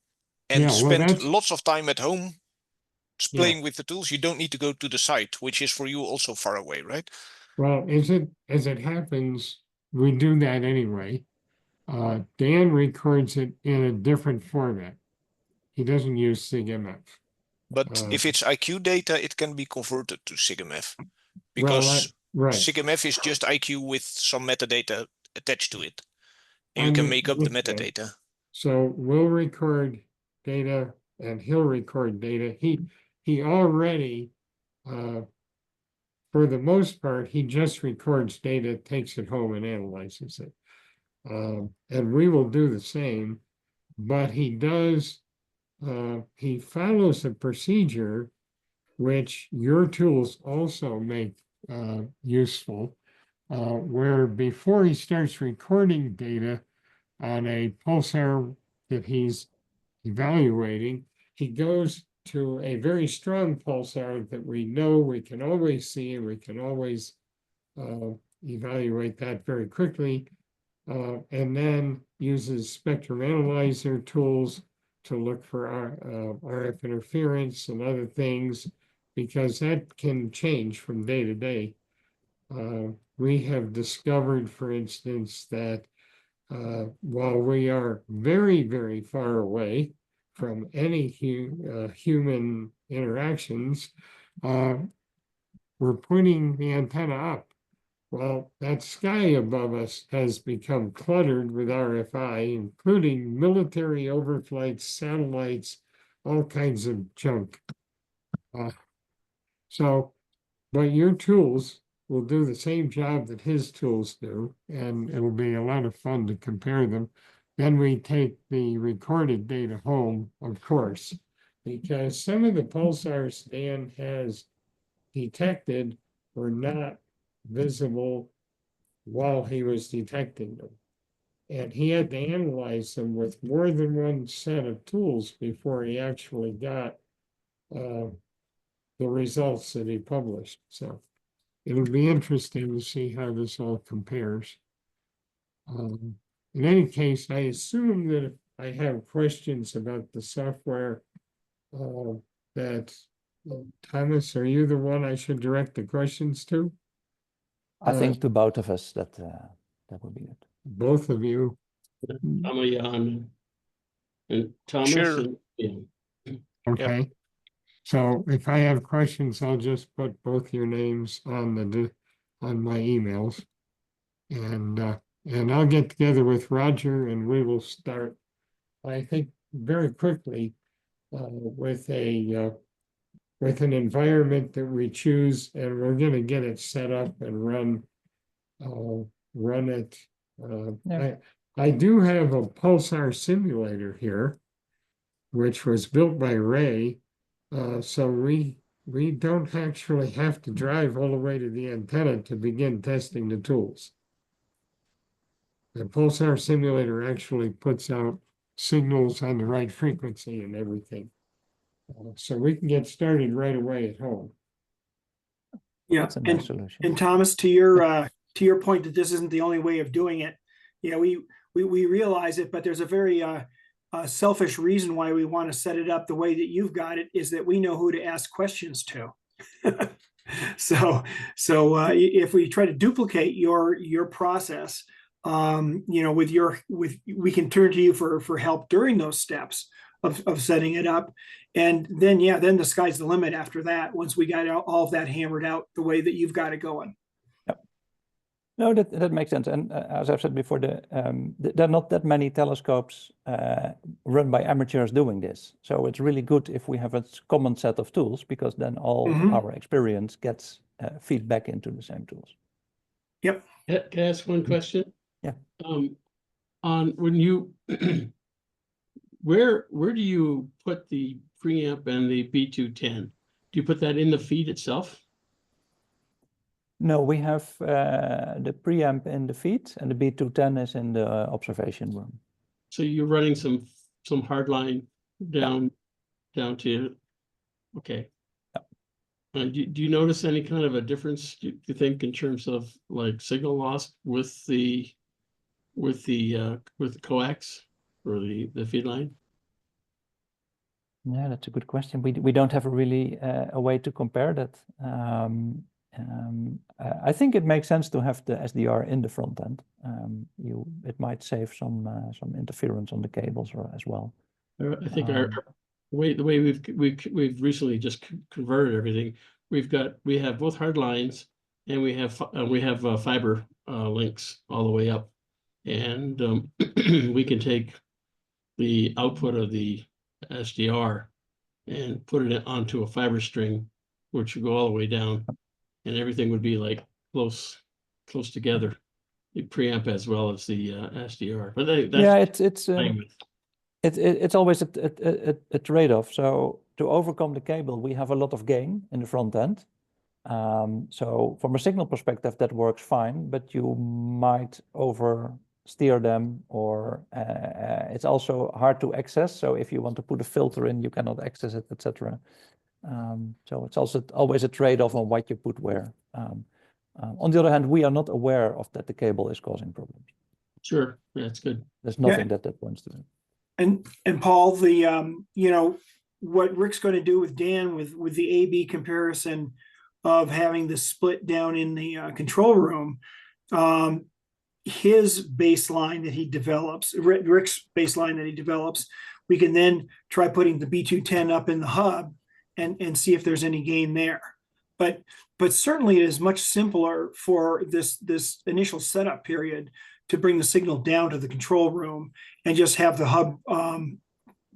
and spend lots of time at home playing with the tools. You don't need to go to the site, which is for you also far away, right? Well, as it happens, we do that anyway. Dan records it in a different format. He doesn't use SIGMF. But if it's IQ data, it can be converted to SIGMF, because SIGMF is just IQ with some metadata attached to it. And you can make up the metadata. So we'll record data and he'll record data. He already, for the most part, he just records data, takes it home and analyzes it. And we will do the same, but he does, he follows a procedure which your tools also make useful, where before he starts recording data on a pulsar that he's evaluating, he goes to a very strong pulsar that we know we can always see, and we can always evaluate that very quickly, and then uses spectrum analyzer tools to look for RF interference and other things, because that can change from day to day. We have discovered, for instance, that while we are very, very far away from any human interactions, we're pointing the antenna up. Well, that sky above us has become cluttered with RFI, including military overflights, satellites, all kinds of junk. But your tools will do the same job that his tools do, and it'll be a lot of fun to compare them. Then we take the recorded data home, of course, because some of the pulsars Dan has detected were not visible while he was detecting them. And he had to analyze them with more than one set of tools before he actually got the results that he published. So it'll be interesting to see how this all compares. In any case, I assume that if I have questions about the software, that Thomas, are you the one I should direct the questions to? I think to both of us that would be good. Both of you. Jan and Thomas. Sure. And Ian. Okay. So if I have questions, I'll just put both your names on my emails, and I'll get together with Roger, and we will start, I think, very quickly with an environment that we choose, and we're going to get it set up and run it. I do have a pulsar simulator here, which was built by Ray. So we don't actually have to drive all the way to the antenna to begin testing the tools. The pulsar simulator actually puts out signals on the right frequency and everything. So we can get started right away at home. Yeah, That's a nice solution. and Thomas, to your point that this isn't the only way of doing it. Yeah, we realize it, but there's a very selfish reason why we want to set it up the way that you've got it, is that we know who to ask questions to. So if we try to duplicate your process, we can turn to you for help during those steps of setting it up, and then the sky's the limit after that. Once we got all of that hammered out the way that you've got it going. No, that makes sense. And as I've said before, there are not that many telescopes run by amateurs doing this. So it's really good if we have a common set of tools, because then all our experience gets feedback into the same tools. Yep. Can I ask one question? Yeah. On when you, where do you put the preamp and the B210? Do you put that in the feed itself? No, we have the preamp in the feed, and the B210 is in the observation room. So you're running some hardline down to, okay. Yeah. Do you notice any kind of a difference, do you think, in terms of like signal loss with the coax or the feed line? Yeah, that's a good question. We don't have a way to compare that. I think it makes sense to have the SDR in the front end. It might save some interference on the cables as well. I think the way we've recently just converted everything. We have both hard lines, and we have fiber links all the way up, and we can take the output of the SDR and put it onto a fiber string, which would go all the way down. And everything would be like close together, the preamp as well as the SDR. But it's always a trade-off. So to overcome the cable, we have a lot of gain in the front end. So from a signal perspective, that works fine, but you might oversell steer them, or it's also hard to access. So if you want to put a filter in, you cannot access it, etc. So it's also always a trade-off on what you put where. On the other hand, we are not aware of that the cable is causing problems. Sure, that's good. There's nothing that points to it. And Paul, what Rick's going to do with Dan with the A/B comparison of having the split down in the control room, his baseline that he develops, Rick's baseline that he develops, we can then try putting the B210 up in the hub and see if there's any gain there. But certainly it is much simpler for this initial setup period to bring the signal down to the control room and just have the hub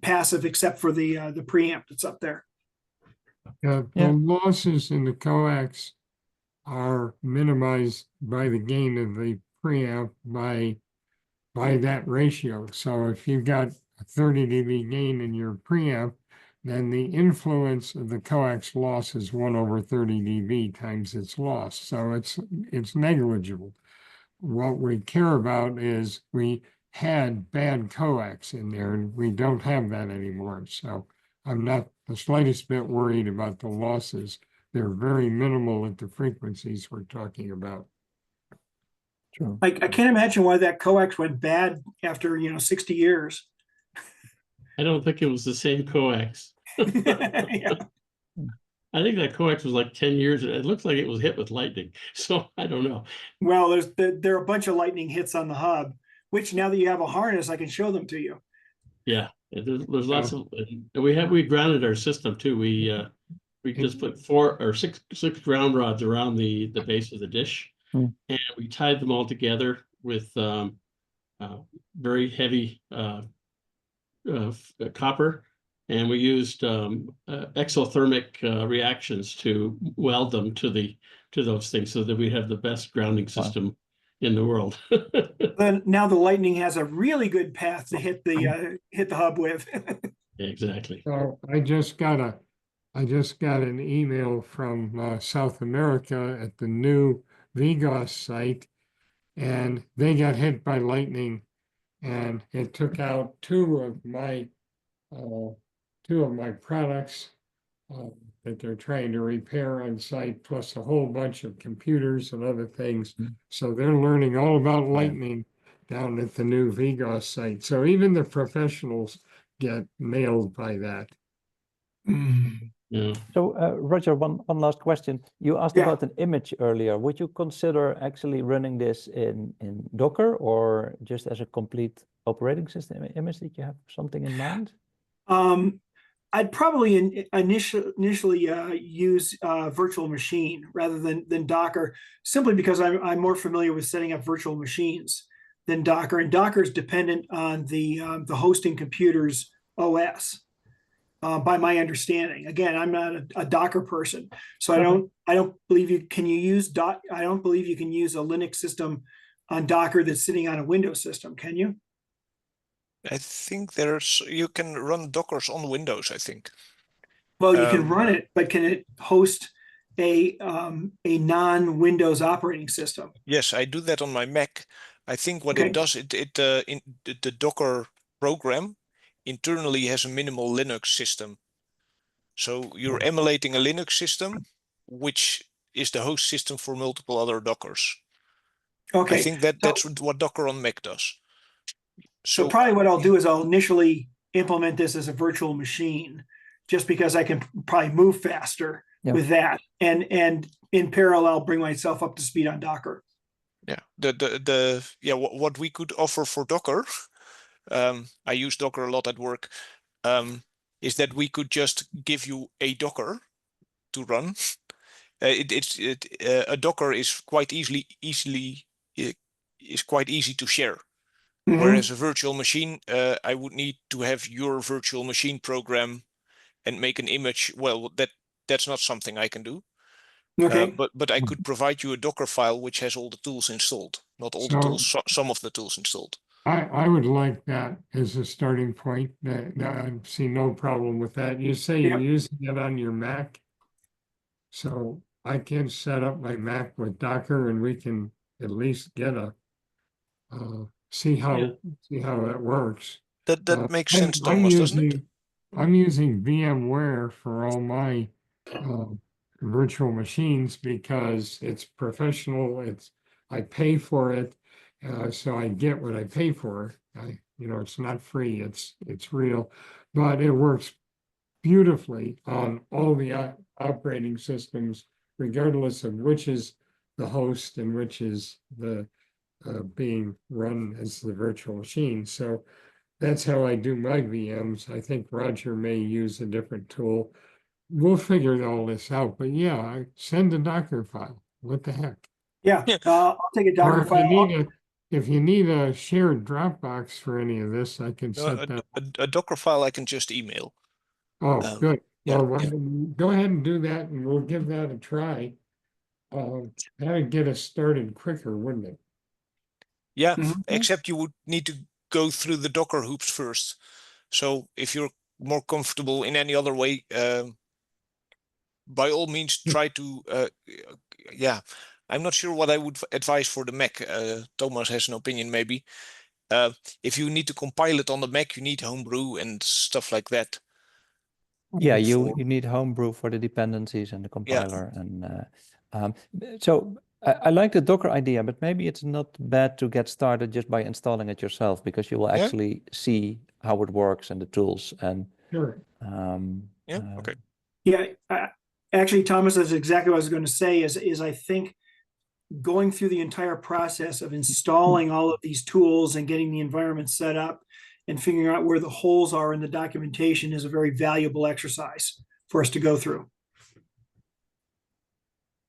passive, except for the preamp that's up there. The losses in the coax are minimized by the gain of the preamp by that ratio. So if you've got a 30 dB gain in your preamp, then the influence of the coax loss is 1/30 dB times its loss. So it's negligible. What we care about is we had bad coax in there, and we don't have that anymore. So I'm not the slightest bit worried about the losses. They're very minimal at the frequencies we're talking about. True. I can't imagine why that coax went bad after 60 years. I don't think it was the same coax. Yeah. I think that coax was like 10 years. It looks like it was hit with lightning. So I don't know. Well, there are a bunch of lightning hits on the hub, which now that you have a harness, I can show them to you. Yeah, there's lots of. We grounded our system too. We just put 4 or 6 ground rods around the base of the dish, and we tied them all together with very heavy copper. And we used exothermic reactions to weld them to those things, so that we have the best grounding system in the world. Then now the lightning has a really good path to hit the hub with. Exactly. So I just got an email from South America at the new VGOS site, and they got hit by lightning, and it took out two of my products that they're trying to repair on site, plus a whole bunch of computers and other things. So they're learning all about lightning down at the new VGOS site. So even the professionals get nailed by that. Yeah. So Roger, one last question. You asked about an image earlier. Would you consider actually running this in Docker, or just as a complete operating system image? Did you have something in mind? I'd probably initially use virtual machine rather than Docker, simply because I'm more familiar with setting up virtual machines than Docker, and Docker is dependent on the hosting computer's OS. By my understanding, again, I'm not a Docker person, so I don't believe you can use I don't believe you can use a Linux system on Docker that's sitting on a Windows system. Can you? I think you can run Dockers on Windows, I think. Well, you can run it, but can it host a non-Windows operating system? Yes, I do that on my Mac. I think what it does, the Docker program internally has a minimal Linux system. So you're emulating a Linux system, which is the host system for multiple other Dockers. Okay. I think that's what Docker on Mac does. So probably what I'll do is I'll initially implement this as a virtual machine, just because I can probably move faster with that, and in parallel bring myself up to speed on Docker. Yeah, what we could offer for Docker, I use Docker a lot at work, is that we could just give you a Docker to run. A Docker is quite easy to share. Whereas a virtual machine, I would need to have your virtual machine program and make an image. Well, that's not something I can do. Okay. But I could provide you a Docker file which has all the tools installed. Not all the tools, some of the tools installed. I would like that as a starting point. I see no problem with that. You say you're using it on your Mac, so I can set up my Mac with Docker, and we can at least get a see how Yeah. that works. That makes sense, I'm Thomas, doesn't it? using VMware for all my virtual machines because it's professional. I pay for it, so I get what I pay for. It's not free. It's real, but it works beautifully on all the operating systems, regardless of which is the host and which is the being run as the virtual machine. So that's how I do my VMs. I think Roger may use a different tool. We'll figure all this out, but yeah, I send a Docker file. What the heck? Yeah, Yeah. I'll take a Or Docker file. if you need a shared Dropbox for any of this, I can No, set that. a Docker file I can just email. Oh, good. Yeah, Well, yeah. go ahead and do that and we'll give that a try. That'd get us started quicker, wouldn't it? Yeah, Mhm. except you would need to go through the Docker hoops first. So if you're more comfortable in any other way, by all means, try to, yeah, I'm not sure what I would advise for the Mac. Thomas has an opinion maybe. If you need to compile it on the Mac, you need Homebrew and stuff like that. Yeah, For- you need Homebrew for the dependencies and the Yeah. compiler. And so I like the Docker idea, but maybe it's not bad to get started just by installing it yourself, because you will Yeah. actually see how it works and the tools. And Sure. Yeah, okay. Yeah, actually, Thomas, that's exactly what I was going to say. Is I think going through the entire process of installing all of these tools and getting the environment set up and figuring out where the holes are in the documentation is a very valuable exercise for us to go through.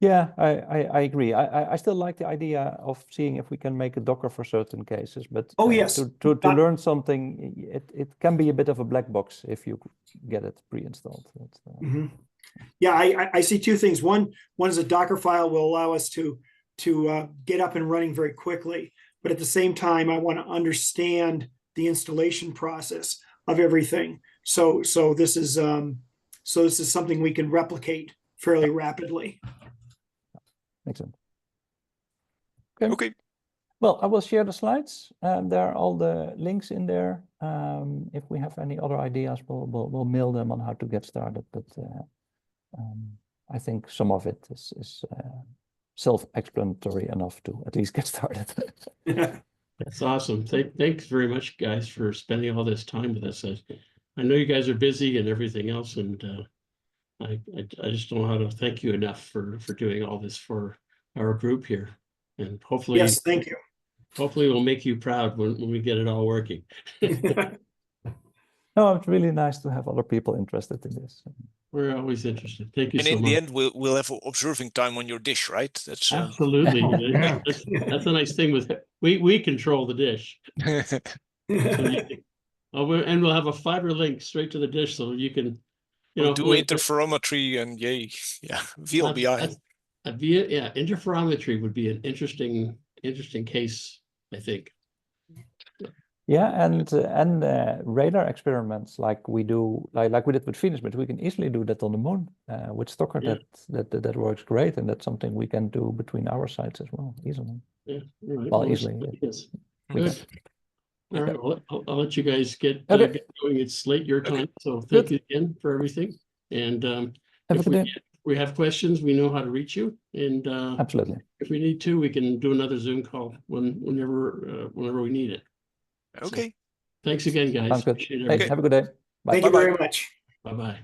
yeah, I agree. I still like the idea of seeing if we can make a Docker for certain cases, but Oh, yes. to learn something, it can be a bit of a black box if you get it pre-installed. Mhm. Yeah, I see two things. One is a Docker file will allow us to get up and running very quickly, but at the same time, I want to understand the installation process of everything. So this is something we can replicate fairly rapidly. Makes sense. Okay. Well, I will share the slides. There are all the links in there. If we have any other ideas, we'll mail them on how to get started. But I think some of it is self-explanatory enough to at least get started. That's awesome. Thanks very much, guys, for spending all this time with us. I know you guys are busy and everything else, and I just don't know how to thank you enough for doing all this for our group here. And hopefully, Yes, thank you. hopefully we'll make you proud when we get it all working. No, it's really nice to have other people interested in this. We're always interested. Thank you And so in much. the end, we'll have observing time on your dish, right? That's Absolutely. Yeah. That's a nice thing with we control the dish. And we'll have a fiber link straight to the dish, so you can, we'll do interferometry and yay, yeah, VLBI. Interferometry would be an interesting case, I think. Yeah, and radar experiments like we do, like we did with Venus, but we can easily do that on the moon with Docker. Yeah. That works great, and that's something we can do between our sites as well, easily. Yeah, right. Well, easily. Yes. We Good. can. All right, well, I'll let you guys get Okay. get going. It's late your time, Okay. so thank Good. you again for everything. And Have a if good day. we have questions, we know how to reach you. And Absolutely. if we need to, we can do another Zoom call whenever we need it. Okay. So, thanks again, guys. Sounds good. Appreciate Hey, everything. have a good day. Bye. Thank you Bye-bye. very much. Bye-bye.